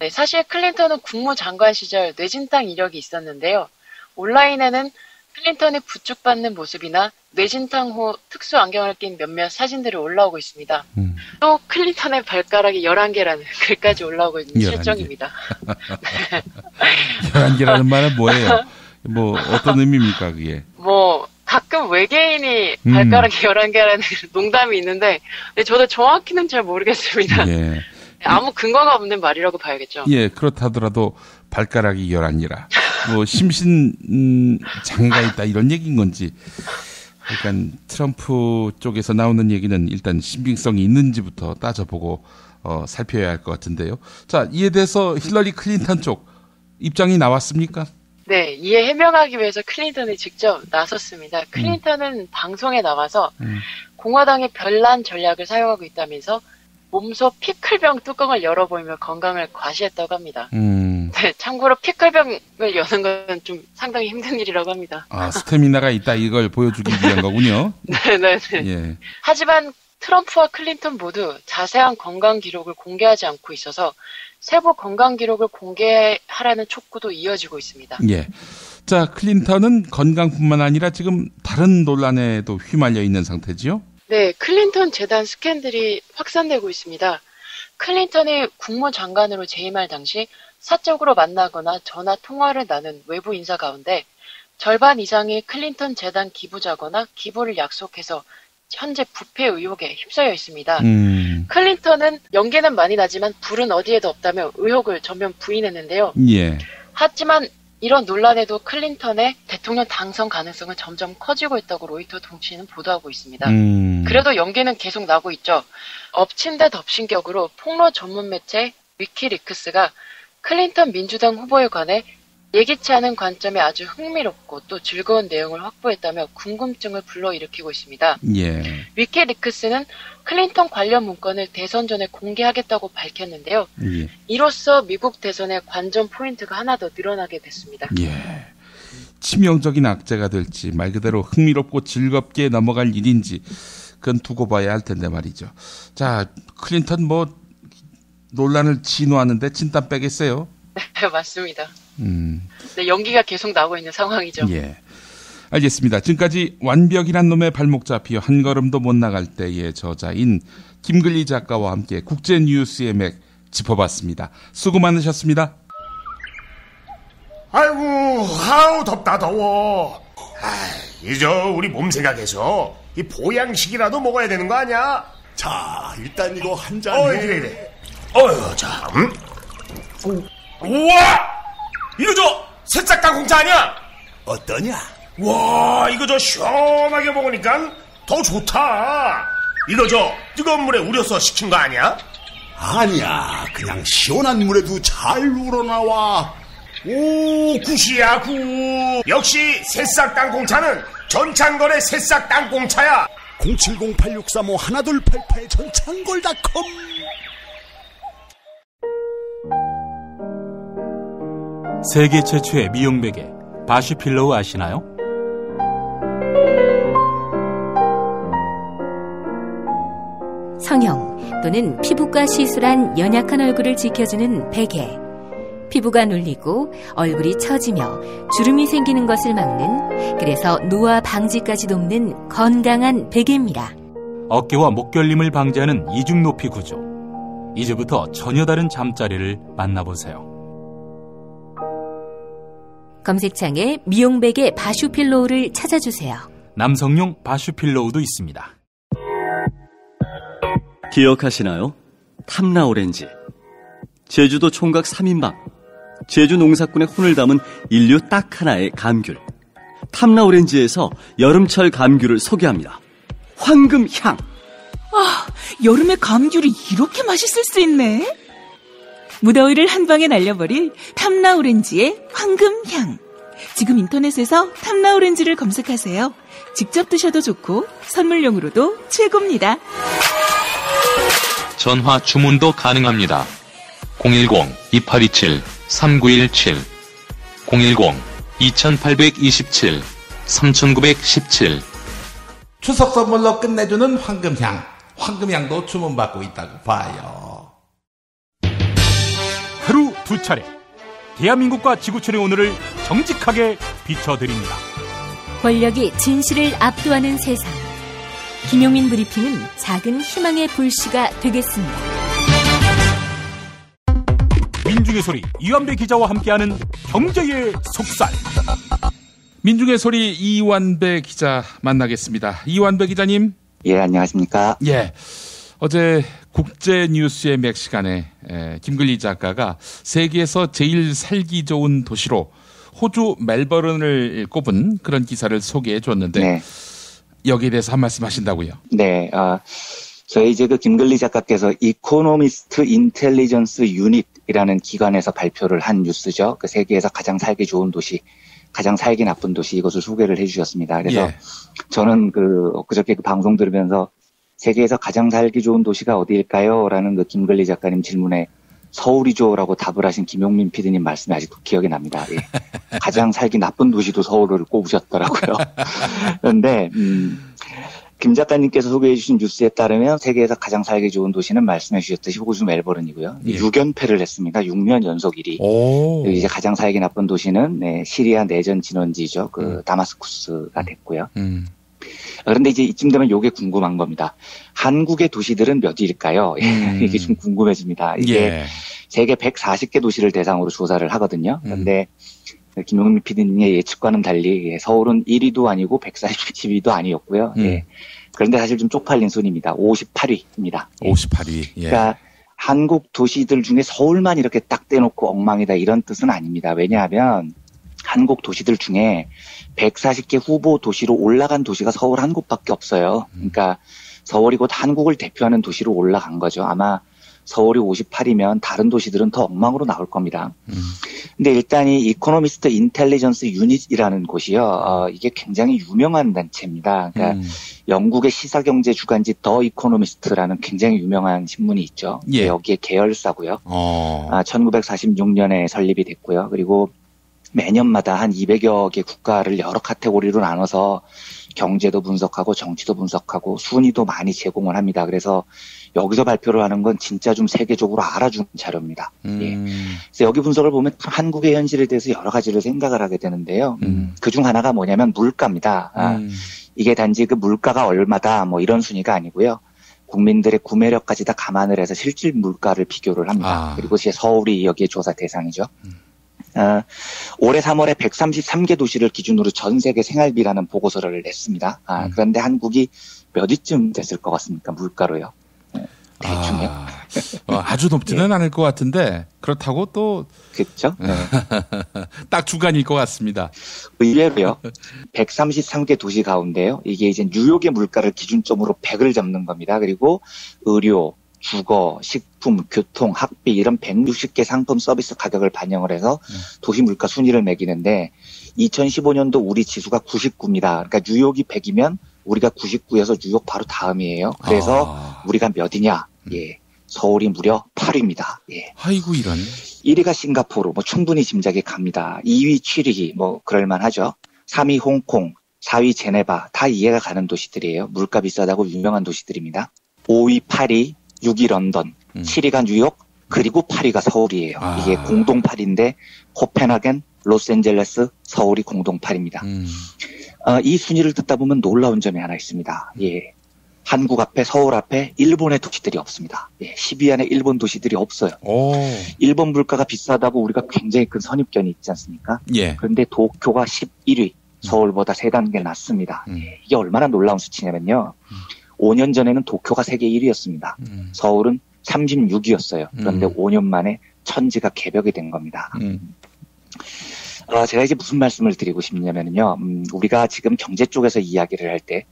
네, 사실 클린턴은 국무장관 시절 뇌진탕 이력이 있었는데요. 온라인에는 클린턴이 부축받는 모습이나 뇌진탕 후 특수 안경을 낀 몇몇 사진들이 올라오고 있습니다. 또 클린턴의 발가락이 11개라는 글까지 올라오고 있는 11개. 실정입니다. 11개라는 말은 뭐예요? 뭐 어떤 의미입니까 그게? 뭐 가끔 외계인이 발가락이 11개라는 농담이 있는데 저도 정확히는 잘 모르겠습니다. 예. 아무 근거가 없는 말이라고 봐야겠죠. 예, 그렇다더라도 발가락이 11이라. 뭐 심신 장애가 있다 이런 얘기인 건지. 그러니까 트럼프 쪽에서 나오는 얘기는 일단 신빙성이 있는지부터 따져보고 살펴야 할 것 같은데요. 자, 이에 대해서 힐러리 클린턴 쪽 입장이 나왔습니까? 네, 이에 해명하기 위해서 클린턴이 직접 나섰습니다. 클린턴은 방송에 나와서 공화당의 별난 전략을 사용하고 있다면서 몸소 피클병 뚜껑을 열어보이며 건강을 과시했다고 합니다. 네, 참고로 피클병을 여는 건 좀 상당히 힘든 일이라고 합니다. 아, 스태미나가 있다 이걸 보여주기 위한 거군요. 네네. 예. 하지만 트럼프와 클린턴 모두 자세한 건강 기록을 공개하지 않고 있어서 세부 건강 기록을 공개하라는 촉구도 이어지고 있습니다. 예. 자, 클린턴은 건강뿐만 아니라 지금 다른 논란에도 휘말려 있는 상태지요? 네, 클린턴 재단 스캔들이 확산되고 있습니다. 클린턴이 국무장관으로 재임할 당시 사적으로 만나거나 전화 통화를 나눈 외부 인사 가운데 절반 이상이 클린턴 재단 기부자거나 기부를 약속해서 현재 부패 의혹에 휩싸여 있습니다. 클린턴은 연기는 많이 나지만 불은 어디에도 없다며 의혹을 전면 부인했는데요. 예. 하지만 이런 논란에도 클린턴의 대통령 당선 가능성은 점점 커지고 있다고 로이터 통신은 보도하고 있습니다. 그래도 연기는 계속 나고 있죠. 엎친 데 덮친 격으로 폭로 전문 매체 위키리크스가 클린턴 민주당 후보에 관해 예기치 않은 관점에 아주 흥미롭고 또 즐거운 내용을 확보했다며 궁금증을 불러일으키고 있습니다. 예. 위키리크스는 클린턴 관련 문건을 대선 전에 공개하겠다고 밝혔는데요. 예. 이로써 미국 대선의 관전 포인트가 하나 더 늘어나게 됐습니다. 예. 치명적인 악재가 될지 말 그대로 흥미롭고 즐겁게 넘어갈 일인지 그건 두고 봐야 할 텐데 말이죠. 자, 클린턴 뭐 논란을 진화하는데 진땀 빼겠어요? 네, 맞습니다. 네, 연기가 계속 나오고 있는 상황이죠. 예. 알겠습니다. 지금까지 완벽이란 놈의 발목 잡히어 한 걸음도 못 나갈 때의 저자인 김글리 작가와 함께 국제뉴스의 맥 짚어봤습니다. 수고 많으셨습니다. 아이고, 아우 덥다 더워. 이제 우리 몸 생각해서 이 보양식이라도 먹어야 되는 거 아니야? 자, 일단 이거 한 잔 해. 그래. 자, 우와! 이거 저 새싹 땅콩차 아니야? 어떠냐? 와, 이거 저 시원하게 먹으니까 더 좋다. 이거 저 뜨거운 물에 우려서 식힌 거 아니야? 아니야, 그냥 시원한 물에도 잘 우러나와. 오, 굿이야, 굿. 역시 새싹 땅콩차는 전창걸의 새싹 땅콩차야. 070-8635-1288 전창걸닷컴. 세계 최초의 미용 베개 바쉬필로우 아시나요? 성형 또는 피부과 시술한 연약한 얼굴을 지켜주는 베개. 피부가 눌리고 얼굴이 처지며 주름이 생기는 것을 막는, 그래서 노화 방지까지 돕는 건강한 베개입니다. 어깨와 목 결림을 방지하는 이중 높이 구조. 이제부터 전혀 다른 잠자리를 만나보세요. 검색창에 미용베개 바슈필로우를 찾아주세요. 남성용 바슈필로우도 있습니다. 기억하시나요? 탐라오렌지. 제주도 총각 3인방. 제주 농사꾼의 혼을 담은 인류 딱 하나의 감귤. 탐라오렌지에서 여름철 감귤을 소개합니다. 황금향. 아, 여름에 감귤이 이렇게 맛있을 수 있네. 무더위를 한 방에 날려버릴 탐라오렌지의 황금향. 지금 인터넷에서 탐라오렌지를 검색하세요. 직접 드셔도 좋고 선물용으로도 최고입니다. 전화 주문도 가능합니다. 010-2827-3917 010-2827-3917 추석 선물로 끝내주는 황금향. 황금향도 주문받고 있다고 봐요. 하루 두 차례 대한민국과 지구촌의 오늘을 정직하게 비춰드립니다. 권력이 진실을 압도하는 세상. 김용민 브리핑은 작은 희망의 불씨가 되겠습니다. 민중의 소리 이완배 기자와 함께하는 경제의 속살. 민중의 소리 이완배 기자 만나겠습니다. 이완배 기자님. 예, 안녕하십니까. 예. 어제 국제뉴스의 맥 시간에 김글리 작가가 세계에서 제일 살기 좋은 도시로 호주 멜버른을 꼽은 그런 기사를 소개해 줬는데 네. 여기에 대해서 한 말씀 하신다고요? 네. 저희 이제 그 김글리 작가께서 이코노미스트 인텔리전스 유닛이라는 기관에서 발표를 한 뉴스죠. 그 세계에서 가장 살기 좋은 도시, 가장 살기 나쁜 도시, 이것을 소개를 해 주셨습니다. 그래서 예. 저는 그저께 그 방송 들으면서 세계에서 가장 살기 좋은 도시가 어디일까요? 라는 그 김글리 작가님 질문에 서울이죠라고 답을 하신 김용민 PD님 말씀이 아직도 기억이 납니다. 예. 가장 살기 나쁜 도시도 서울을 꼽으셨더라고요. 그런데 김 작가님께서 소개해 주신 뉴스에 따르면 세계에서 가장 살기 좋은 도시는 말씀해 주셨듯이 호주 멜버른이고요. 예. 6연패를 했습니다. 6년 연속 1위. 이제 가장 살기 나쁜 도시는 시리아 내전 진원지죠. 다마스쿠스가 됐고요. 그런데 이제 이쯤 되면 요게 궁금한 겁니다. 한국의 도시들은 몇 위일까요? 이게 좀 궁금해집니다. 이게 예. 세계 140개 도시를 대상으로 조사를 하거든요. 그런데 김용민 PD님의 예측과는 달리 서울은 1위도 아니고 140위도 아니었고요. 예. 그런데 사실 좀 쪽팔린 순위입니다. 58위입니다. 58위. 예. 그러니까 한국 도시들 중에 서울만 이렇게 딱 떼놓고 엉망이다 이런 뜻은 아닙니다. 왜냐하면 한국 도시들 중에 140개 후보 도시로 올라간 도시가 서울 한 곳밖에 없어요. 그러니까 서울이 곧 한국을 대표하는 도시로 올라간 거죠. 아마 서울이 58이면 다른 도시들은 더 엉망으로 나올 겁니다. 근데 일단 이 이코노미스트 인텔리전스 유닛이라는 곳이요. 이게 굉장히 유명한 단체입니다. 그러니까 영국의 시사경제 주간지 더 이코노미스트라는 굉장히 유명한 신문이 있죠. 예. 여기에 계열사고요. 1946년에 설립이 됐고요. 그리고 매년마다 한 200여 개 국가를 여러 카테고리로 나눠서 경제도 분석하고 정치도 분석하고 순위도 많이 제공을 합니다. 그래서 여기서 발표를 하는 건 진짜 좀 세계적으로 알아주는 자료입니다. 예. 그래서 여기 분석을 보면 한국의 현실에 대해서 여러 가지를 생각을 하게 되는데요. 그중 하나가 뭐냐면 물가입니다. 이게 단지 그 물가가 얼마다 뭐 이런 순위가 아니고요. 국민들의 구매력까지 다 감안을 해서 실질 물가를 비교를 합니다. 그리고 이제 서울이 여기에 조사 대상이죠. 올해 3월에 133개 도시를 기준으로 전 세계 생활비라는 보고서를 냈습니다. 그런데 한국이 몇 위쯤 됐을 것 같습니까? 물가로요. 대충요. 아주 높지는 않을 것 같은데 그렇다고 또 그렇죠. 딱 주간일 것 같습니다. 의외로요. 133개 도시 가운데요. 이게 이제 뉴욕의 물가를 기준점으로 100을 잡는 겁니다. 그리고 의료, 주거, 식품, 교통, 학비 이런 160개 상품 서비스 가격을 반영을 해서 도시 물가 순위를 매기는데 2015년도 우리 지수가 99입니다. 그러니까 뉴욕이 100이면 우리가 99에서 뉴욕 바로 다음이에요. 그래서 우리가 몇이냐? 예. 서울이 무려 8위입니다. 예. 아이고 이런. 1위가 싱가포르 뭐 충분히 짐작이 갑니다. 2위 취리히 뭐 그럴만 하죠. 3위 홍콩, 4위 제네바 다 이해가 가는 도시들이에요. 물가 비싸다고 유명한 도시들입니다. 5위 파리, 6위 런던, 7위가 뉴욕, 그리고 8위가 서울이에요. 이게 공동 8위인데 코펜하겐, 로스앤젤레스, 서울이 공동 8위입니다. 이 순위를 듣다 보면 놀라운 점이 하나 있습니다. 예. 한국 앞에 서울 앞에 일본의 도시들이 없습니다. 예, 10위 안에 일본 도시들이 없어요. 일본 물가가 비싸다고 우리가 굉장히 큰 선입견이 있지 않습니까? 예. 그런데 도쿄가 11위, 서울보다 3단계 낮습니다. 예, 이게 얼마나 놀라운 수치냐면요. 5년 전에는 도쿄가 세계 1위였습니다. 서울은 36위였어요. 그런데 5년 만에 천지가 개벽이 된 겁니다. 제가 이제 무슨 말씀을 드리고 싶냐면요. 우리가 지금 경제 쪽에서 이야기를 할 때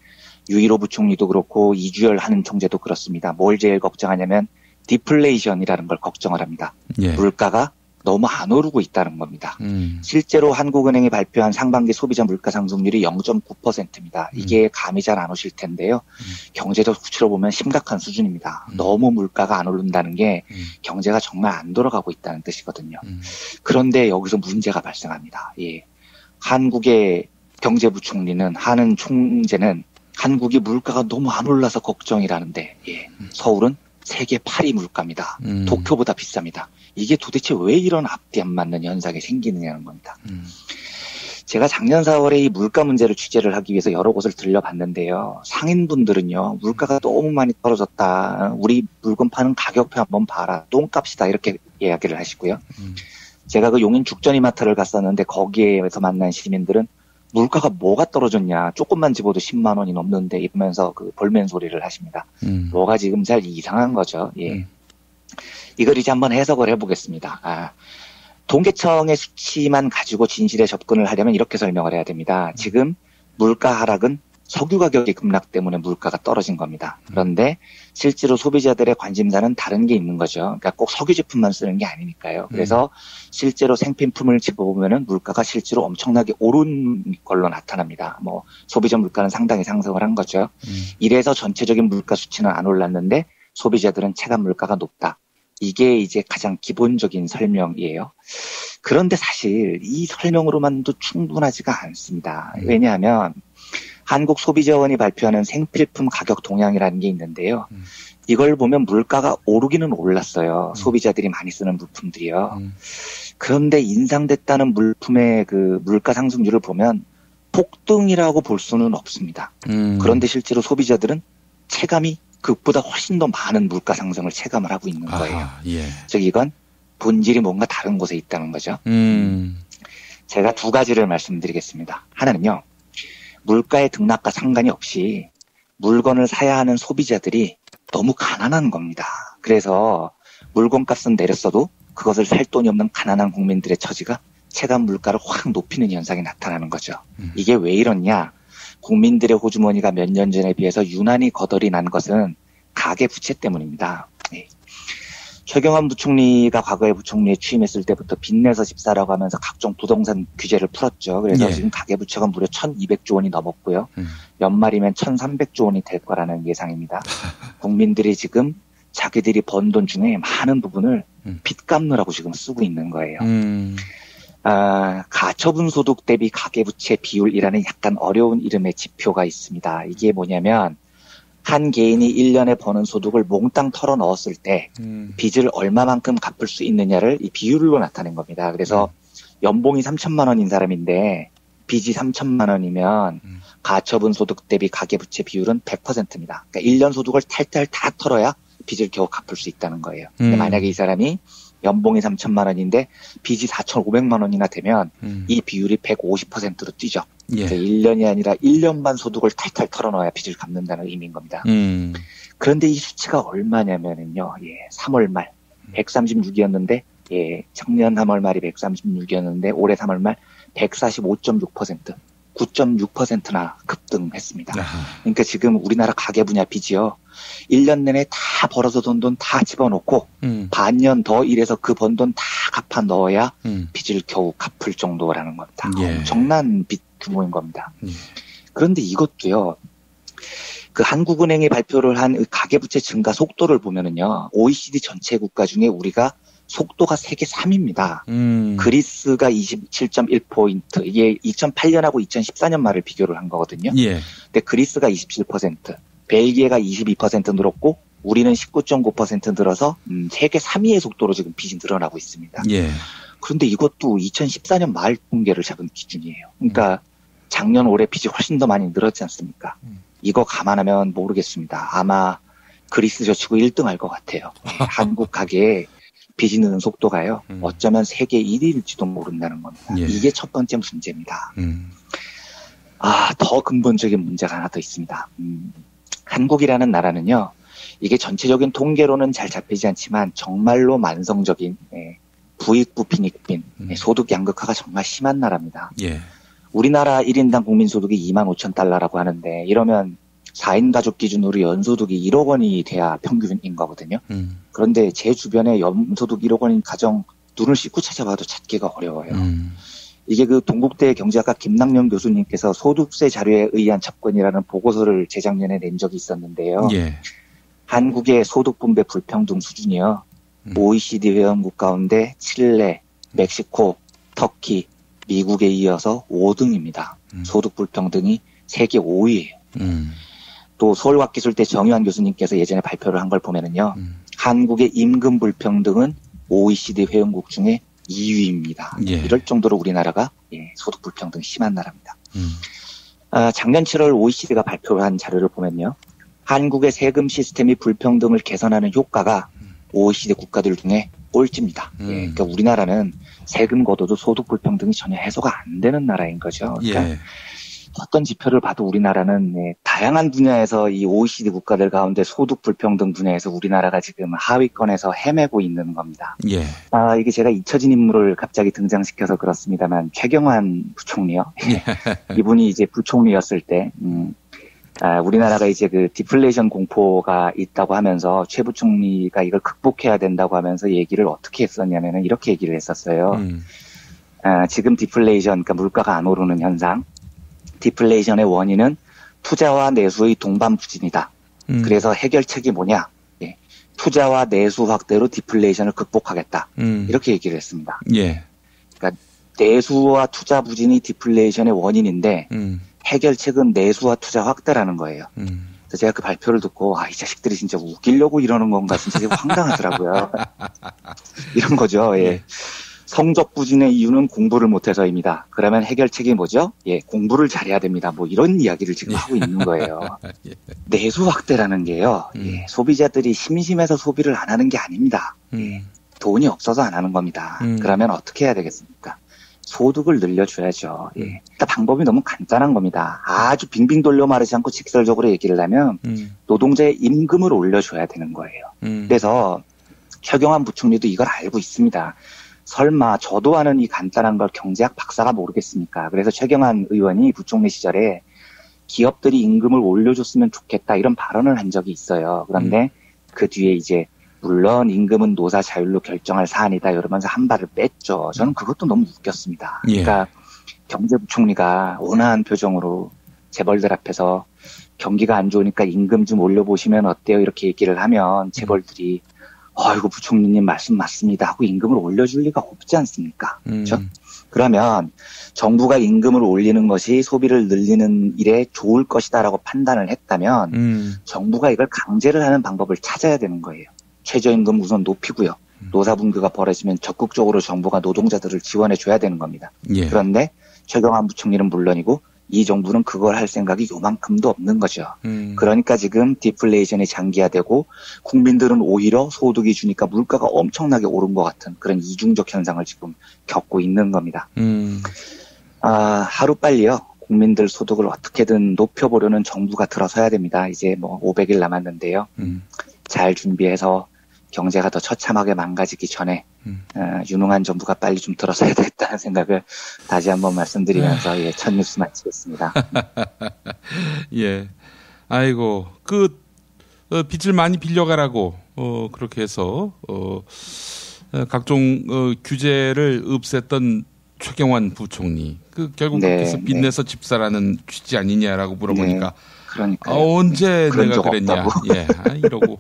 유일호 부총리도 그렇고 이주열 하는 총재도 그렇습니다. 뭘 제일 걱정하냐면 디플레이션이라는 걸 걱정을 합니다. 예. 물가가 너무 안 오르고 있다는 겁니다. 실제로 한국은행이 발표한 상반기 소비자 물가 상승률이 0.9%입니다. 이게 감이 잘 안 오실 텐데요. 경제적 수치로 보면 심각한 수준입니다. 너무 물가가 안 오른다는 게 경제가 정말 안 돌아가고 있다는 뜻이거든요. 그런데 여기서 문제가 발생합니다. 예. 한국의 경제부총리는 하는 총재는 한국이 물가가 너무 안 올라서 걱정이라는데 예. 서울은 세계 8위 물가입니다. 도쿄보다 비쌉니다. 이게 도대체 왜 이런 앞뒤 안 맞는 현상이 생기느냐는 겁니다. 제가 작년 4월에 이 물가 문제를 취재를 하기 위해서 여러 곳을 들려봤는데요. 상인분들은요. 물가가 너무 많이 떨어졌다. 우리 물건 파는 가격표 한번 봐라. 똥값이다. 이렇게 이야기를 하시고요. 제가 그 용인 죽전이마트를 갔었는데 거기에서 만난 시민들은 물가가 뭐가 떨어졌냐. 조금만 집어도 10만 원이 넘는데 이러면서 그 볼멘 소리를 하십니다. 뭐가 지금 잘 이상한 거죠. 예. 이걸 이제 한번 해석을 해보겠습니다. 통계청의 수치만 가지고 진실에 접근을 하려면 이렇게 설명을 해야 됩니다. 지금 물가 하락은 석유 가격의 급락 때문에 물가가 떨어진 겁니다. 그런데 실제로 소비자들의 관심사는 다른 게 있는 거죠. 그러니까 꼭 석유 제품만 쓰는 게 아니니까요. 그래서 실제로 생필품을 집어보면은 물가가 실제로 엄청나게 오른 걸로 나타납니다. 뭐 소비자 물가는 상당히 상승을 한 거죠. 이래서 전체적인 물가 수치는 안 올랐는데 소비자들은 체감 물가가 높다. 이게 이제 가장 기본적인 설명이에요. 그런데 사실 이 설명으로만도 충분하지가 않습니다. 왜냐하면 한국소비자원이 발표하는 생필품 가격 동향이라는 게 있는데요. 이걸 보면 물가가 오르기는 올랐어요. 소비자들이 많이 쓰는 물품들이요. 그런데 인상됐다는 물품의 그 물가 상승률을 보면 폭등이라고 볼 수는 없습니다. 그런데 실제로 소비자들은 체감이 그것보다 훨씬 더 많은 물가 상승을 체감을 하고 있는 거예요. 예. 즉 이건 본질이 뭔가 다른 곳에 있다는 거죠. 제가 두 가지를 말씀드리겠습니다. 하나는요. 물가의 등락과 상관이 없이 물건을 사야 하는 소비자들이 너무 가난한 겁니다. 그래서 물건값은 내렸어도 그것을 살 돈이 없는 가난한 국민들의 처지가 체감 물가를 확 높이는 현상이 나타나는 거죠. 이게 왜 이러냐. 국민들의 호주머니가 몇 년 전에 비해서 유난히 거덜이 난 것은 가계부채 때문입니다. 네. 최경환 부총리가 과거에 부총리에 취임했을 때부터 빚내서 집 사라고 하면서 각종 부동산 규제를 풀었죠. 그래서 지금 가계부채가 무려 1,200조 원이 넘었고요. 연말이면 1,300조 원이 될 거라는 예상입니다. 국민들이 지금 자기들이 번 돈 중에 많은 부분을 빚 갚느라고 지금 쓰고 있는 거예요. 가처분 소득 대비 가계부채 비율이라는 약간 어려운 이름의 지표가 있습니다. 이게 뭐냐면 한 개인이 1년에 버는 소득을 몽땅 털어 넣었을 때 빚을 얼마만큼 갚을 수 있느냐를 이 비율로 나타낸 겁니다. 그래서 연봉이 3천만 원인 사람인데 빚이 3천만 원이면 가처분 소득 대비 가계부채 비율은 100%입니다. 그러니까 1년 소득을 탈탈 다 털어야 빚을 겨우 갚을 수 있다는 거예요. 근데 만약에 이 사람이 연봉이 3천만 원인데 빚이 4,500만 원이나 되면 이 비율이 150%로 뛰죠. 예. 1년이 아니라 1년 반 소득을 탈탈 털어넣어야 빚을 갚는다는 의미인 겁니다. 그런데 이 수치가 얼마냐면은요. 3월 말 136이었는데 작년 3월 말이 136이었는데 올해 3월 말 145.6%, 9.6%나 급등했습니다. 그러니까 지금 우리나라 가계 분야 빚이요. 1년 내내 다 벌어서 돈 다 집어넣고 반년 더 일해서 그 번 돈 다 갚아 넣어야 빚을 겨우 갚을 정도라는 겁니다. 엄청난 빚 규모인 겁니다. 그런데 이것도요. 그 한국은행이 발표를 한 가계부채 증가 속도를 보면은요. OECD 전체 국가 중에 우리가 속도가 세계 3위입니다. 그리스가 27.1포인트. 이게 2008년하고 2014년 말을 비교를 한 거거든요. 근데 그리스가 27%, 벨기에가 22% 늘었고 우리는 19.9% 늘어서 세계 3위의 속도로 지금 빚이 늘어나고 있습니다. 예. 그런데 이것도 2014년 말 통계를 잡은 기준이에요. 그러니까 작년 올해 빚이 훨씬 더 많이 늘었지 않습니까? 이거 감안하면 모르겠습니다. 아마 그리스 저치고 1등 할 것 같아요. 한국 가계에 빚이 느는 속도가요. 어쩌면 세계 1위일지도 모른다는 겁니다. 예. 이게 첫 번째 문제입니다. 더 근본적인 문제가 하나 더 있습니다. 한국이라는 나라는요. 이게 전체적인 통계로는 잘 잡히지 않지만 정말로 만성적인 부익부 빈익빈 소득 양극화가 정말 심한 나라입니다. 예. 우리나라 1인당 국민소득이 25,000달러라고 하는데 이러면 4인 가족 기준으로 연소득이 1억 원이 돼야 평균인 거거든요. 그런데 제 주변에 연소득 1억 원인 가정 눈을 씻고 찾아봐도 찾기가 어려워요. 이게 그 동국대 경제학과 김낙년 교수님께서 소득세 자료에 의한 접근이라는 보고서를 재작년에 낸 적이 있었는데요. 예. 한국의 소득 분배 불평등 수준이요. OECD 회원국 가운데 칠레, 멕시코, 터키, 미국에 이어서 5등입니다. 소득 불평등이 세계 5위예요. 또 서울과학기술대 정유한 교수님께서 예전에 발표를 한 걸 보면은요. 한국의 임금 불평등은 OECD 회원국 중에 2위입니다. 예. 이럴 정도로 우리나라가 소득 불평등이 심한 나라입니다. 작년 7월 OECD가 발표를 한 자료를 보면요. 한국의 세금 시스템이 불평등을 개선하는 효과가 OECD 국가들 중에 꼴찌입니다. 그러니까 우리나라는 세금 걷어도 소득 불평등이 전혀 해소가 안 되는 나라인 거죠. 그러니까 예. 어떤 지표를 봐도 우리나라는 다양한 분야에서 이 OECD 국가들 가운데 소득 불평등 분야에서 우리나라가 지금 하위권에서 헤매고 있는 겁니다. 예. 이게 제가 잊혀진 인물을 갑자기 등장시켜서 그렇습니다만 최경환 부총리요. 예. 이분이 이제 부총리였을 때 우리나라가 이제 그 디플레이션 공포가 있다고 하면서 최 부총리가 이걸 극복해야 된다고 하면서 얘기를 어떻게 했었냐면은 이렇게 얘기를 했었어요. 지금 디플레이션, 그러니까 물가가 안 오르는 현상, 디플레이션의 원인은 투자와 내수의 동반부진이다. 그래서 해결책이 뭐냐? 투자와 내수 확대로 디플레이션을 극복하겠다. 이렇게 얘기를 했습니다. 예. 그러니까 내수와 투자 부진이 디플레이션의 원인인데 해결책은 내수와 투자 확대라는 거예요. 그래서 제가 그 발표를 듣고 이 자식들이 진짜 웃기려고 이러는 건가 진짜 되게 황당하더라고요. 이런 거죠. 예. 성적 부진의 이유는 공부를 못해서입니다. 그러면 해결책이 뭐죠? 공부를 잘해야 됩니다. 뭐 이런 이야기를 지금 하고 있는 거예요. 내수 확대라는 게요. 소비자들이 심심해서 소비를 안 하는 게 아닙니다. 돈이 없어서 안 하는 겁니다. 그러면 어떻게 해야 되겠습니까? 소득을 늘려줘야죠. 그러니까 방법이 너무 간단한 겁니다. 아주 빙빙 돌려 말하지 않고 직설적으로 얘기를 하면 노동자의 임금을 올려줘야 되는 거예요. 그래서 최경환 부총리도 이걸 알고 있습니다. 설마 저도 아는 이 간단한 걸 경제학 박사가 모르겠습니까? 그래서 최경환 의원이 부총리 시절에 기업들이 임금을 올려줬으면 좋겠다 이런 발언을 한 적이 있어요. 그런데 그 뒤에 이제 물론 임금은 노사 자율로 결정할 사안이다 이러면서 한 발을 뺐죠. 저는 그것도 너무 웃겼습니다. 그러니까 경제부총리가 온화한 표정으로 재벌들 앞에서 경기가 안 좋으니까 임금 좀 올려보시면 어때요? 이렇게 얘기를 하면 재벌들이 이거 부총리님 말씀 맞습니다 하고 임금을 올려줄 리가 없지 않습니까? 그렇죠? 그러면 정부가 임금을 올리는 것이 소비를 늘리는 일에 좋을 것이다라고 판단을 했다면 정부가 이걸 강제를 하는 방법을 찾아야 되는 거예요. 최저임금 우선 높이고요. 노사분규가 벌어지면 적극적으로 정부가 노동자들을 지원해 줘야 되는 겁니다. 그런데 최경환 부총리는 물론이고 이 정부는 그걸 할 생각이 요만큼도 없는 거죠. 그러니까 지금 디플레이션이 장기화되고 국민들은 오히려 소득이 주니까 물가가 엄청나게 오른 것 같은 그런 이중적 현상을 지금 겪고 있는 겁니다. 하루빨리요. 국민들 소득을 어떻게든 높여보려는 정부가 들어서야 됩니다. 이제 500일 남았는데요. 잘 준비해서 경제가 더 처참하게 망가지기 전에 유능한 정부가 빨리 좀 들어서야 되겠다는 생각을 다시 한번 말씀드리면서 첫 뉴스 마치겠습니다. 예, 아이고 빚을 많이 빌려가라고 그렇게 해서 각종 규제를 없앴던 최경환 부총리 결국 그렇게 해서 빚내서 집사라는 취지 아니냐라고 물어보니까 그러니까 언제 내가 그랬냐 이러고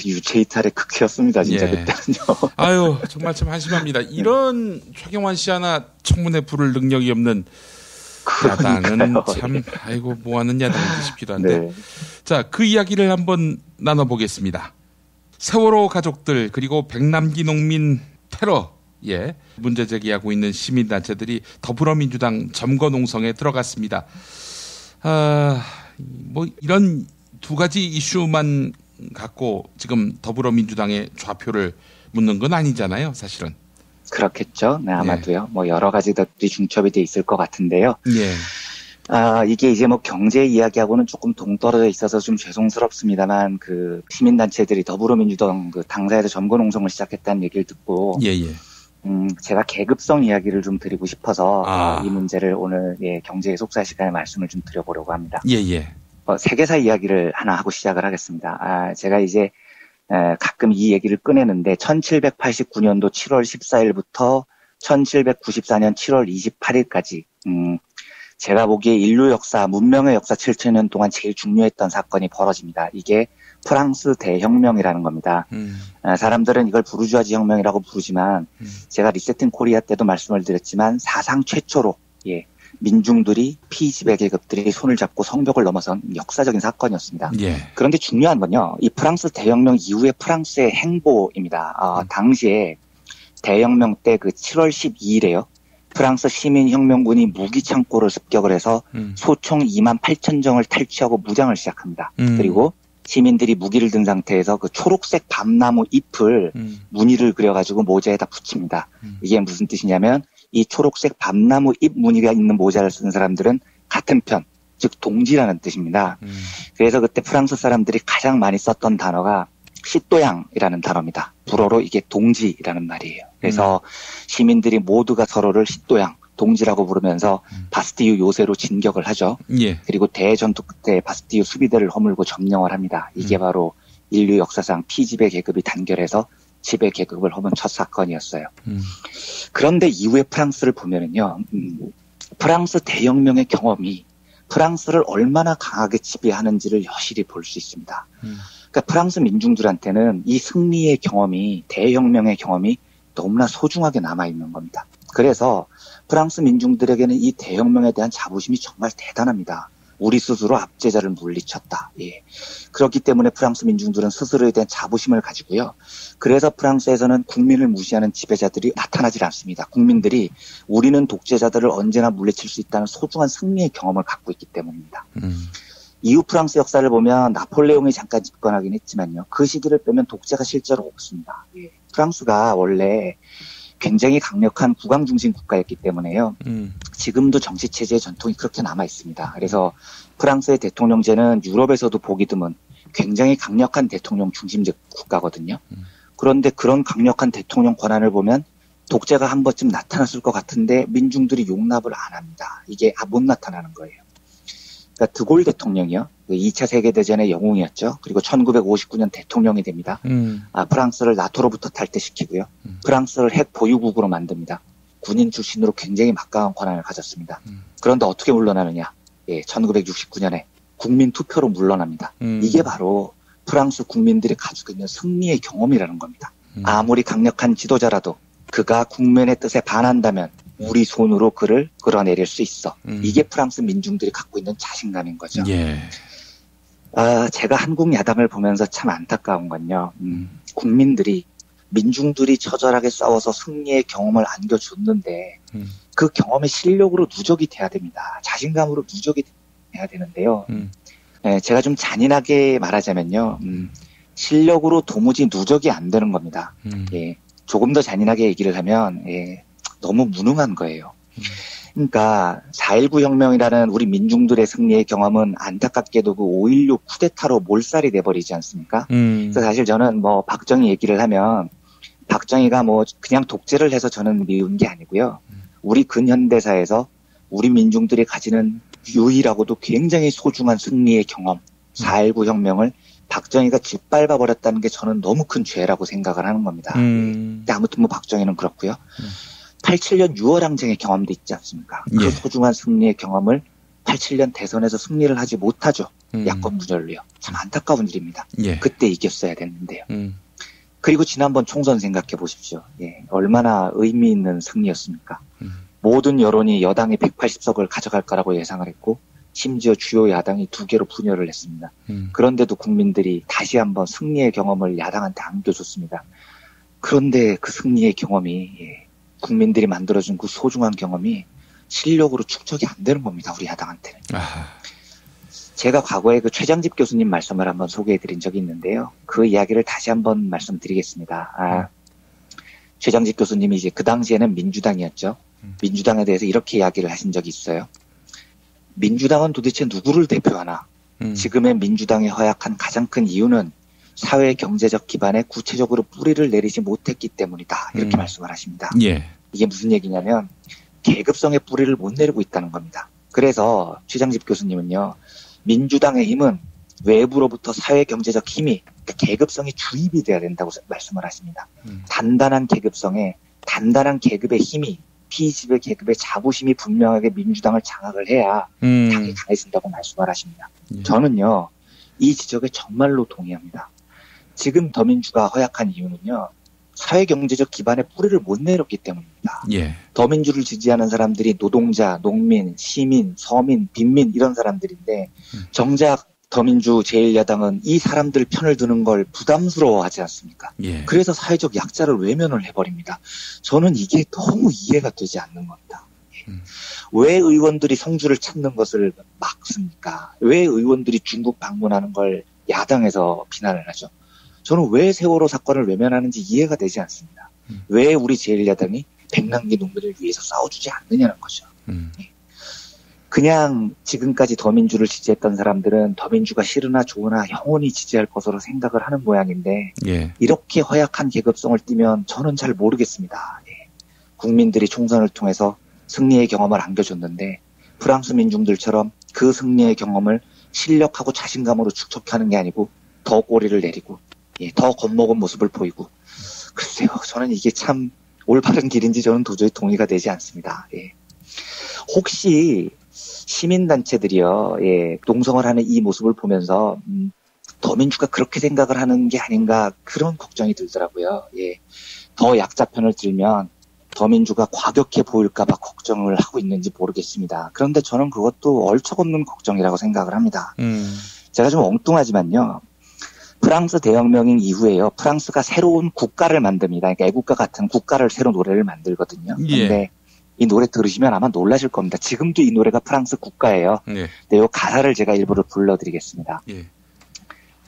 유체이탈의 극치였습니다. 진짜 그때는요. 아유 정말 참 한심합니다. 이런 최경환 씨 하나 청문회 부를 능력이 없는 야당은 참 아이고 뭐하는 야당인지 싶기도 한데 네. 자, 그 이야기를 한번 나눠보겠습니다. 세월호 가족들 그리고 백남기 농민 테러에 문제 제기하고 있는 시민단체들이 더불어민주당 점거농성에 들어갔습니다. 뭐 이런 두 가지 이슈만 갖고 지금 더불어민주당의 좌표를 묻는 건 아니잖아요, 사실은. 그렇겠죠. 네, 아마도요. 뭐 여러 가지들이 중첩이 돼 있을 것 같은데요. 예. 이게 이제 뭐 경제 이야기하고는 조금 동떨어져 있어서 좀 죄송스럽습니다만 그 시민단체들이 더불어민주당 그 당사에서 점거농성을 시작했다는 얘기를 듣고 예예. 제가 계급성 이야기를 좀 드리고 싶어서 이 문제를 오늘 경제의 속사 시간에 말씀을 좀 드려보려고 합니다. 예예. 세계사 이야기를 하나 하고 시작을 하겠습니다. 제가 이제 가끔 이 얘기를 꺼내는데 1789년도 7월 14일부터 1794년 7월 28일까지 제가 보기에 인류 역사, 문명의 역사 7천년 동안 제일 중요했던 사건이 벌어집니다. 이게 프랑스 대혁명이라는 겁니다. 사람들은 이걸 부르주아지 혁명이라고 부르지만 제가 리세팅 코리아 때도 말씀을 드렸지만 사상 최초로 민중들이 피지배 계급들이 손을 잡고 성벽을 넘어선 역사적인 사건이었습니다. 예. 그런데 중요한 건요. 이 프랑스 대혁명 이후의 프랑스의 행보입니다. 당시에 대혁명 때 그 7월 12일에요. 프랑스 시민혁명군이 무기 창고를 습격을 해서 소총 2만 8천 정을 탈취하고 무장을 시작합니다. 그리고 시민들이 무기를 든 상태에서 그 초록색 밤나무 잎을 무늬를 그려가지고 모자에다 붙입니다. 이게 무슨 뜻이냐면 이 초록색 밤나무 잎 무늬가 있는 모자를 쓴 사람들은 같은 편, 즉 동지라는 뜻입니다. 그래서 그때 프랑스 사람들이 가장 많이 썼던 단어가 시또양이라는 단어입니다. 불어로 이게 동지라는 말이에요. 그래서 시민들이 모두가 서로를 시또양, 동지라고 부르면서 바스티유 요새로 진격을 하죠. 예. 그리고 대전투 끝에 바스티유 수비대를 허물고 점령을 합니다. 이게 바로 인류 역사상 피지배 계급이 단결해서 지배 계급을 허문 첫 사건이었어요. 그런데 이후에 프랑스를 보면은요, 프랑스 대혁명의 경험이 프랑스를 얼마나 강하게 지배하는지를 여실히 볼 수 있습니다. 그러니까 프랑스 민중들한테는 이 승리의 경험이, 대혁명의 경험이 너무나 소중하게 남아있는 겁니다. 그래서 프랑스 민중들에게는 이 대혁명에 대한 자부심이 정말 대단합니다. 우리 스스로 압제자를 물리쳤다. 예. 그렇기 때문에 프랑스 민중들은 스스로에 대한 자부심을 가지고요. 그래서 프랑스에서는 국민을 무시하는 지배자들이 나타나질 않습니다. 국민들이 우리는 독재자들을 언제나 물리칠 수 있다는 소중한 승리의 경험을 갖고 있기 때문입니다. 이후 프랑스 역사를 보면 나폴레옹이 잠깐 집권하긴 했지만요. 그 시기를 빼면 독재가 실제로 없습니다. 예. 프랑스가 원래 굉장히 강력한 국왕 중심 국가였기 때문에요. 지금도 정치체제의 전통이 그렇게 남아 있습니다. 그래서 프랑스의 대통령제는 유럽에서도 보기 드문 굉장히 강력한 대통령 중심적 국가거든요. 그런데 그런 강력한 대통령 권한을 보면 독재가 한 번쯤 나타났을 것 같은데 민중들이 용납을 안 합니다. 이게 못 나타나는 거예요. 그러니까 드골 대통령이요. 2차 세계대전의 영웅이었죠. 그리고 1959년 대통령이 됩니다. 프랑스를 나토로부터 탈퇴시키고요. 프랑스를 핵 보유국으로 만듭니다. 군인 출신으로 굉장히 막강한 권한을 가졌습니다. 그런데 어떻게 물러나느냐. 1969년에 국민 투표로 물러납니다. 이게 바로 프랑스 국민들이 가지고 있는 승리의 경험이라는 겁니다. 아무리 강력한 지도자라도 그가 국민의 뜻에 반한다면 우리 손으로 그를 끌어내릴 수 있어. 이게 프랑스 민중들이 갖고 있는 자신감인 거죠. 예. 제가 한국 야당을 보면서 참 안타까운 건요. 국민들이 민중들이 처절하게 싸워서 승리의 경험을 안겨줬는데 그 경험의 실력으로 누적이 돼야 됩니다. 자신감으로 누적이 돼야 되는데요. 제가 좀 잔인하게 말하자면요. 실력으로 도무지 누적이 안 되는 겁니다. 예. 조금 더 잔인하게 얘기를 하면 너무 무능한 거예요. 그러니까 4.19 혁명이라는 우리 민중들의 승리의 경험은 안타깝게도 그 5.16 쿠데타로 몰살이 돼버리지 않습니까? 그래서 사실 저는 뭐 박정희 얘기를 하면 박정희가 뭐 그냥 독재를 해서 저는 미운 게 아니고요. 우리 근현대사에서 우리 민중들이 가지는 유일하고도 굉장히 소중한 승리의 경험, 4.19 혁명을 박정희가 짓밟아 버렸다는 게 저는 너무 큰 죄라고 생각을 하는 겁니다. 근데 아무튼 뭐 박정희는 그렇고요. 87년 6월 항쟁의 경험도 있지 않습니까? 예. 그 소중한 승리의 경험을 87년 대선에서 승리를 하지 못하죠. 야권 분열로요. 참 안타까운 일입니다. 예. 그때 이겼어야 됐는데요. 그리고 지난번 총선 생각해 보십시오. 얼마나 의미 있는 승리였습니까? 모든 여론이 여당이 180석을 가져갈 거라고 예상을 했고 심지어 주요 야당이 2개로 분열을 했습니다. 그런데도 국민들이 다시 한번 승리의 경험을 야당한테 안겨줬습니다. 그런데 그 승리의 경험이 국민들이 만들어준 그 소중한 경험이 실력으로 축적이 안 되는 겁니다. 우리 야당한테는. 제가 과거에 그 최장집 교수님 말씀을 한번 소개해드린 적이 있는데요. 그 이야기를 다시 한번 말씀드리겠습니다. 최장집 교수님이 이제 그 당시에는 민주당이었죠. 민주당에 대해서 이렇게 이야기를 하신 적이 있어요. 민주당은 도대체 누구를 대표하나? 지금의 민주당이 허약한 가장 큰 이유는 사회 경제적 기반에 구체적으로 뿌리를 내리지 못했기 때문이다. 이렇게 말씀을 하십니다. 예. 이게 무슨 얘기냐면 계급성의 뿌리를 못 내리고 있다는 겁니다. 그래서 최장집 교수님은요. 민주당의 힘은 외부로부터 사회 경제적 힘이 그러니까 계급성이 주입이 돼야 된다고 말씀을 하십니다. 단단한 계급성에 단단한 계급의 힘이 피지배 계급의 자부심이 분명하게 민주당을 장악을 해야 당이 강해진다고 말씀을 하십니다. 저는요. 이 지적에 정말로 동의합니다. 지금 더민주가 허약한 이유는요. 사회경제적 기반에 뿌리를 못 내렸기 때문입니다. 예. 더민주를 지지하는 사람들이 노동자, 농민, 시민, 서민, 빈민 이런 사람들인데 정작 더민주 제1야당은 이 사람들 편을 드는 걸 부담스러워하지 않습니까? 예. 그래서 사회적 약자를 외면을 해버립니다. 저는 이게 너무 이해가 되지 않는 겁니다. 왜 의원들이 성주를 찾는 것을 막습니까? 왜 의원들이 중국 방문하는 걸 야당에서 비난을 하죠? 저는 왜 세월호 사건을 외면하는지 이해가 되지 않습니다. 왜 우리 제1야당이 백남기 농민을 위해서 싸워주지 않느냐는 거죠. 그냥 지금까지 더민주를 지지했던 사람들은 더민주가 싫으나 좋으나 영원히 지지할 것으로 생각을 하는 모양인데 예. 이렇게 허약한 계급성을 띠면 저는 잘 모르겠습니다. 국민들이 총선을 통해서 승리의 경험을 안겨줬는데 프랑스 민중들처럼 그 승리의 경험을 실력하고 자신감으로 축적하는 게 아니고 더 꼬리를 내리고 더 겁먹은 모습을 보이고 글쎄요. 저는 이게 참 올바른 길인지 저는 도저히 동의가 되지 않습니다. 혹시 시민단체들이요, 농성을 하는 이 모습을 보면서 더민주가 그렇게 생각을 하는 게 아닌가 그런 걱정이 들더라고요. 더 약자 편을 들면 더민주가 과격해 보일까봐 걱정을 하고 있는지 모르겠습니다. 그런데 저는 그것도 얼척없는 걱정이라고 생각을 합니다. 제가 좀 엉뚱하지만요. 프랑스 대혁명 이후에요. 프랑스가 새로운 국가를 만듭니다. 그러니까 애국가 같은 국가를 새로 노래를 만들거든요. 그런데 이 노래 들으시면 아마 놀라실 겁니다. 지금도 이 노래가 프랑스 국가예요. 네, 이 가사를 제가 일부러 불러드리겠습니다.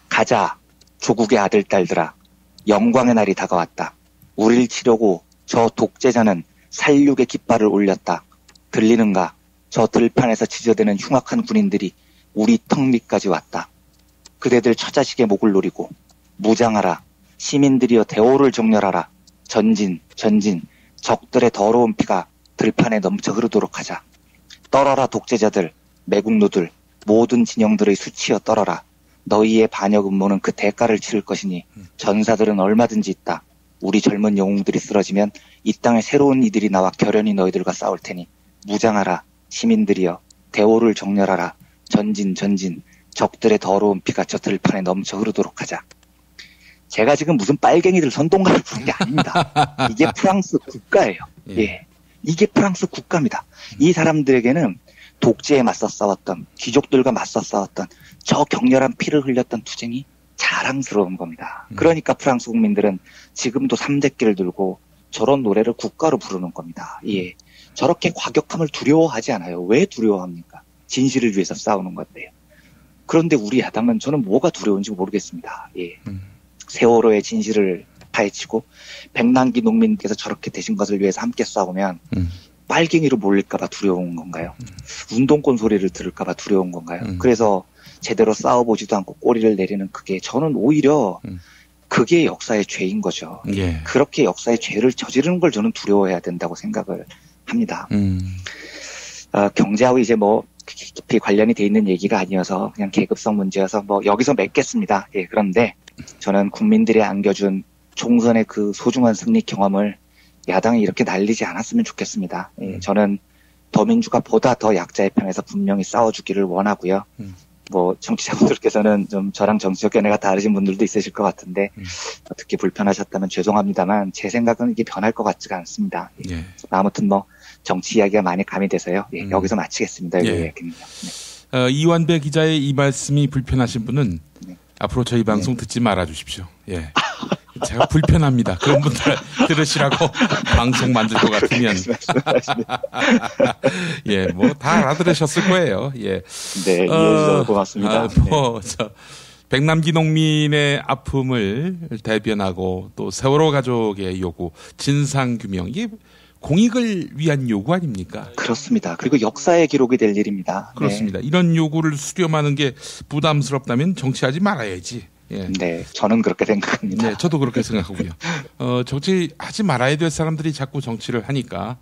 가자, 조국의 아들, 딸들아. 영광의 날이 다가왔다. 우릴 치려고 저 독재자는 살육의 깃발을 올렸다. 들리는가? 저 들판에서 지저대는 흉악한 군인들이 우리 턱 밑까지 왔다. 그대들 처자식의 목을 노리고 무장하라. 시민들이여 대오를 정렬하라. 전진, 전진. 적들의 더러운 피가 들판에 넘쳐 흐르도록 하자. 떨어라 독재자들, 매국노들, 모든 진영들의 수치여 떨어라. 너희의 반역 음모는 그 대가를 치를 것이니 전사들은 얼마든지 있다. 우리 젊은 영웅들이 쓰러지면 이 땅에 새로운 이들이 나와 결연히 너희들과 싸울 테니 무장하라. 시민들이여 대오를 정렬하라. 전진 전진. 적들의 더러운 피가 저 들판에 넘쳐 흐르도록 하자. 제가 지금 무슨 빨갱이들 선동가를 부른 게 아닙니다. 이게 프랑스 국가예요. 이게 프랑스 국가입니다. 이 사람들에게는 독재에 맞서 싸웠던, 귀족들과 맞서 싸웠던 저 격렬한 피를 흘렸던 투쟁이 자랑스러운 겁니다. 그러니까 프랑스 국민들은 지금도 3대끼를 들고 저런 노래를 국가로 부르는 겁니다. 저렇게 과격함을 두려워하지 않아요. 왜 두려워합니까? 진실을 위해서 싸우는 건데요. 그런데 우리 야당은 저는 뭐가 두려운지 모르겠습니다. 세월호의 진실을 파헤치고 백남기 농민께서 저렇게 되신 것을 위해서 함께 싸우면 빨갱이로 몰릴까봐 두려운 건가요? 운동권 소리를 들을까봐 두려운 건가요? 그래서 제대로 싸워보지도 않고 꼬리를 내리는 그게 저는 오히려 그게 역사의 죄인 거죠. 그렇게 역사의 죄를 저지르는 걸 저는 두려워해야 된다고 생각을 합니다. 경제하고 이제 뭐 깊이 관련이 돼 있는 얘기가 아니어서 그냥 계급성 문제여서 뭐 여기서 맺겠습니다. 그런데 저는 국민들이 안겨준 총선의 그 소중한 승리 경험을 야당이 이렇게 날리지 않았으면 좋겠습니다. 저는 더민주가 보다 더 약자의 편에서 분명히 싸워주기를 원하고요. 뭐 청취자분들께서는 좀 저랑 정치적 견해가 다르신 분들도 있으실 것 같은데 듣기 불편하셨다면 죄송합니다만 제 생각은 이게 변할 것 같지가 않습니다. 아무튼 뭐 정치 이야기가 많이 가미돼서요. 예, 여기서 마치겠습니다. 예. 이완배 기자의 이 말씀이 불편하신 분은 앞으로 저희 방송 듣지 말아 주십시오. 예. 제가 불편합니다. 그런 분들 들으시라고 방송 만들 것 같으면. 예, 뭐 다 알아들으셨을 거예요. 예. 네, 이해해주셔서 고맙습니다. 백남기 농민의 아픔을 대변하고 또 세월호 가족의 요구, 진상규명, 이게 공익을 위한 요구 아닙니까? 그렇습니다. 그리고 역사의 기록이 될 일입니다. 그렇습니다. 네. 이런 요구를 수렴하는 게 부담스럽다면 정치하지 말아야지. 예. 네, 저는 그렇게 생각합니다. 네, 저도 그렇게 생각하고요. 정치하지 말아야 될 사람들이 자꾸 정치를 하니까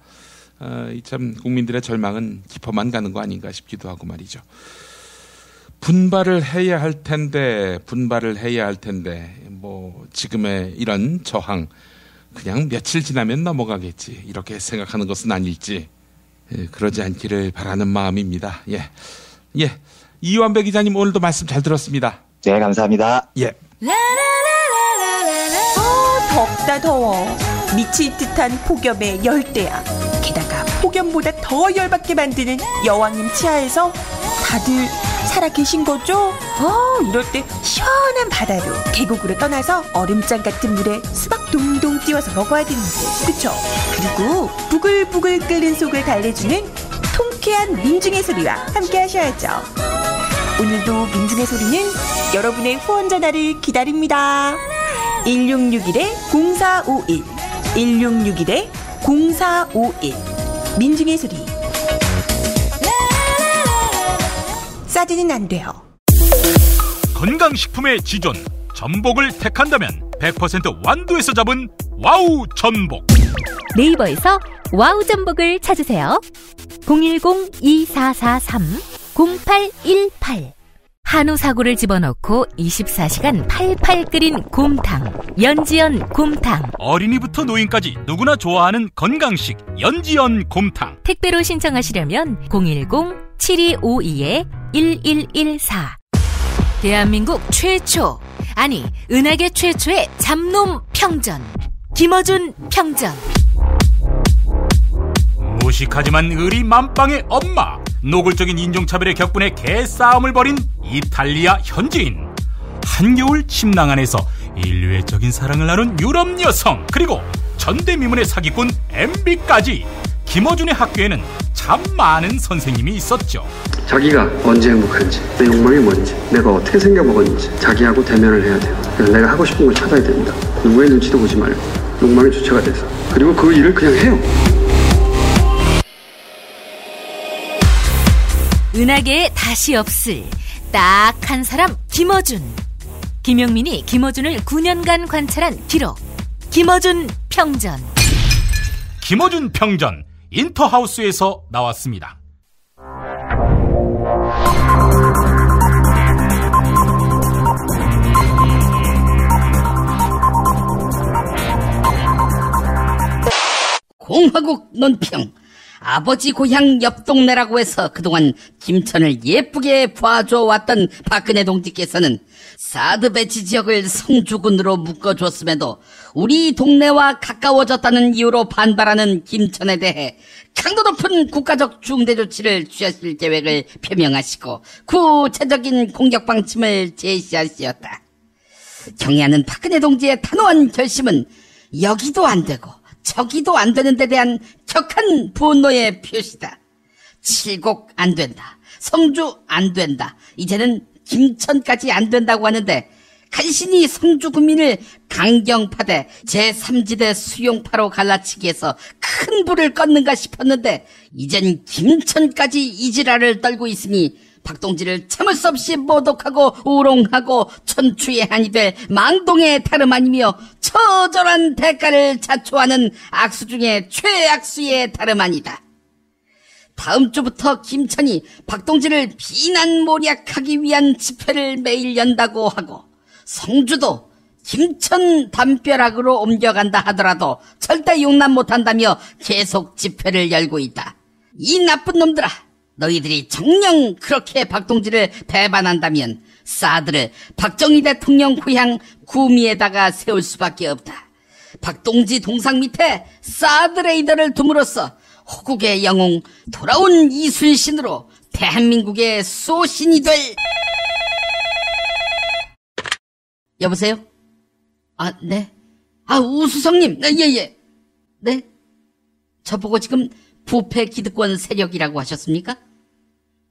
참 국민들의 절망은 깊어만 가는 거 아닌가 싶기도 하고 말이죠. 분발을 해야 할 텐데 뭐 지금의 이런 저항 그냥 며칠 지나면 넘어가겠지 이렇게 생각하는 것은 아닐지 그러지 않기를 바라는 마음입니다. 예, 이완배 기자님 오늘도 말씀 잘 들었습니다. 네, 감사합니다. 예. 덥다 더워. 미칠 듯한 폭염의 열대야. 게다가 폭염보다 더 열받게 만드는 여왕님 치하에서 다들 살아 계신 거죠? 이럴 때 시원한 바다로 계곡으로 떠나서 얼음장 같은 물에 수박 동동 띄워서 먹어야 되는데, 그쵸? 그리고 부글부글 끓는 속을 달래주는 통쾌한 민중의 소리와 함께 하셔야죠. 오늘도 민중의 소리는 여러분의 후원 전화를 기다립니다. 1661-0451 1661-0451 민중의 소리. 싸지는 안 돼요. 건강식품의 지존 전복을 택한다면 100% 완도에서 잡은 와우 전복. 네이버에서 와우 전복을 찾으세요. 010-2443-0818 한우 사고를 집어넣고 24시간 팔팔 끓인 곰탕, 연지연 곰탕. 어린이부터 노인까지 누구나 좋아하는 건강식 연지연 곰탕. 택배로 신청하시려면 010-7252-1114. 대한민국 최초, 아니 은하계 최초의 잡놈 평전, 김어준 평전. 무식하지만 의리 만빵의 엄마, 노골적인 인종차별의 격분에 개싸움을 벌인 이탈리아 현지인, 한겨울 침낭 안에서 인류애적인 사랑을 나눈 유럽 여성, 그리고 전대미문의 사기꾼 MB까지 김어준의 학교에는 참 많은 선생님이 있었죠. 자기가 언제 행복한지, 내 욕망이 뭔지, 내가 어떻게 생겨먹었는지 자기하고 대면을 해야 돼요. 그래서 내가 하고 싶은 걸 찾아야 됩니다. 누구의 눈치도 보지 말고 욕망의 주체가 돼서, 그리고 그 일을 그냥 해요. 은하계에 다시 없을 딱 한 사람, 김어준. 김용민이 김어준을 9년간 관찰한 기록, 김어준 평전. 김어준 평전, 인터하우스에서 나왔습니다. 공화국 논평. 아버지 고향 옆 동네라고 해서 그동안 김천을 예쁘게 봐줘왔던 박근혜 동지께서는 사드 배치 지역을 성주군으로 묶어줬음에도 우리 동네와 가까워졌다는 이유로 반발하는 김천에 대해 강도 높은 국가적 중대 조치를 취하실 계획을 표명하시고 구체적인 공격 방침을 제시하시었다. 경애하는 박근혜 동지의 단호한 결심은 여기도 안 되고 저기도 안 되는 데 대한 격한 분노의 표시다. 칠곡 안 된다. 성주 안 된다. 이제는 김천까지 안 된다고 하는데 간신히 성주 국민을 강경파대 제3지대 수용파로 갈라치기 해서 큰 불을 껐는가 싶었는데 이젠 김천까지 이지랄을 떨고 있으니 박동지를 참을 수 없이 모독하고 우롱하고 천추의 한이 될 망동의 다름 아니며 처절한 대가를 자초하는 악수 중에 최악수의 다름 아니다. 다음 주부터 김천이 박동지를 비난모략하기 위한 집회를 매일 연다고 하고 성주도 김천 담벼락으로 옮겨간다 하더라도 절대 용납 못한다며 계속 집회를 열고 있다. 이 나쁜 놈들아, 너희들이 정녕 그렇게 박동지를 배반한다면 사드를 박정희 대통령 고향 구미에다가 세울 수밖에 없다. 박동지 동상 밑에 사드 레이더를 둠으로써 호국의 영웅 돌아온 이순신으로 대한민국의 소신이 될. 여보세요? 아, 네. 아, 우수성님. 예. 네. 저보고 지금 부패 기득권 세력이라고 하셨습니까?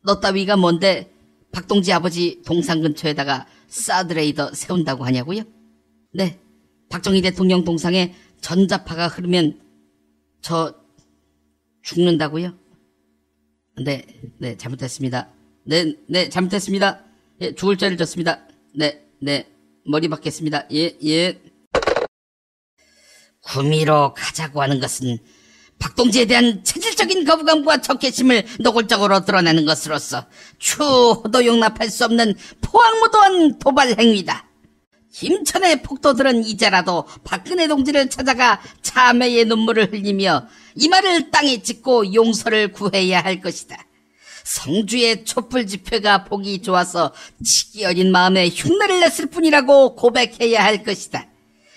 너 따위가 뭔데 박동지 아버지 동상 근처에다가 사드레이더 세운다고 하냐고요? 네. 박정희 대통령 동상에 전자파가 흐르면 저 죽는다고요? 네, 잘못했습니다. 네, 잘못했습니다. 예, 죽을 죄를 졌습니다. 네, 머리 박겠습니다. 예. 구미로 가자고 하는 것은 박동지에 대한 체질적인 거부감과 적개심을 노골적으로 드러내는 것으로서 추호도 용납할 수 없는 포악무도한 도발 행위다. 김천의 폭도들은 이제라도 박근혜 동지를 찾아가 참회의 눈물을 흘리며 이마를 땅에 짚고 용서를 구해야 할 것이다. 성주의 촛불 집회가 보기 좋아서 치기 어린 마음에 흉내를 냈을 뿐이라고 고백해야 할 것이다.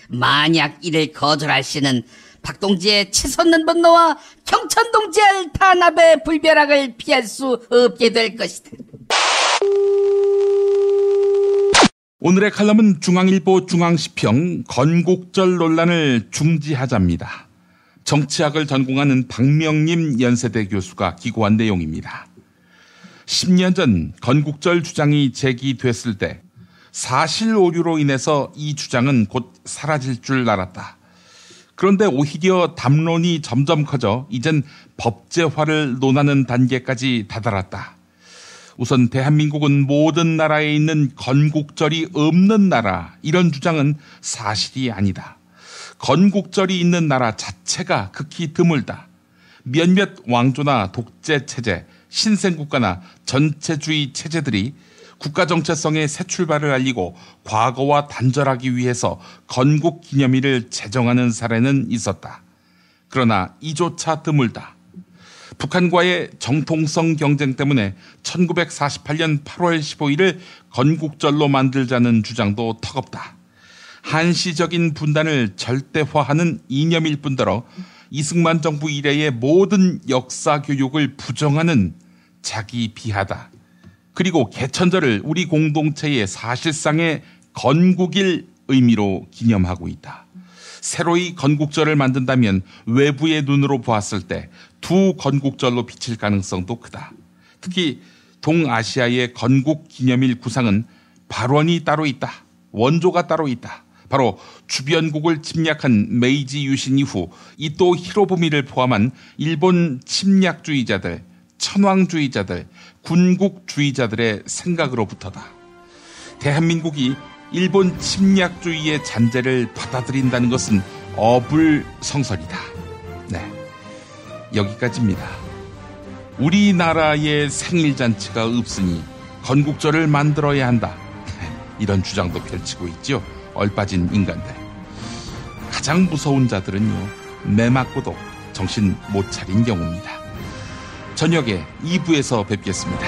만약 이를 거절할 시는 박동지의 치솟는 분노와 경천동지할 탄압의 불벼락을 피할 수 없게 될 것이다. 오늘의 칼럼은 중앙일보 중앙시평 건국절 논란을 중지하자입니다. 정치학을 전공하는 박명림 연세대 교수가 기고한 내용입니다. 10년 전 건국절 주장이 제기됐을 때 사실 오류로 인해서 이 주장은 곧 사라질 줄 알았다. 그런데 오히려 담론이 점점 커져 이젠 법제화를 논하는 단계까지 다다랐다. 우선 대한민국은 모든 나라에 있는 건국절이 없는 나라, 이런 주장은 사실이 아니다. 건국절이 있는 나라 자체가 극히 드물다. 몇몇 왕조나 독재 체제, 신생국가나 전체주의 체제들이 국가 정체성의 새 출발을 알리고 과거와 단절하기 위해서 건국 기념일을 제정하는 사례는 있었다. 그러나 이조차 드물다. 북한과의 정통성 경쟁 때문에 1948년 8월 15일을 건국절로 만들자는 주장도 턱없다. 한시적인 분단을 절대화하는 이념일 뿐더러 이승만 정부 이래의 모든 역사 교육을 부정하는 자기 비하다. 그리고 개천절을 우리 공동체의 사실상의 건국일 의미로 기념하고 있다. 새로이 건국절을 만든다면 외부의 눈으로 보았을 때 두 건국절로 비칠 가능성도 크다. 특히 동아시아의 건국 기념일 구상은 발원이 따로 있다. 원조가 따로 있다. 바로 주변국을 침략한 메이지 유신 이후 이토 히로부미를 포함한 일본 침략주의자들, 천황주의자들, 군국주의자들의 생각으로부터다. 대한민국이 일본 침략주의의 잔재를 받아들인다는 것은 어불성설이다. 네, 여기까지입니다. 우리나라의 생일잔치가 없으니 건국절을 만들어야 한다. 이런 주장도 펼치고 있죠. 얼빠진 인간들. 가장 무서운 자들은요, 매 맞고도 정신 못 차린 경우입니다. 저녁에 2부에서 뵙겠습니다.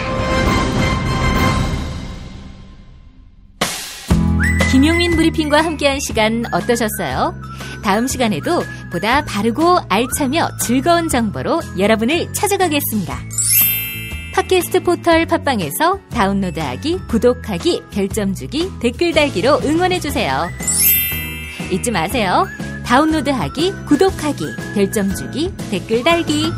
김용민 브리핑과 함께한 시간 어떠셨어요? 다음 시간에도 보다 바르고 알차며 즐거운 정보로 여러분을 찾아가겠습니다. 팟캐스트 포털 팟빵에서 다운로드하기, 구독하기, 별점 주기, 댓글 달기로 응원해주세요. 잊지 마세요. 다운로드하기, 구독하기, 별점 주기, 댓글 달기.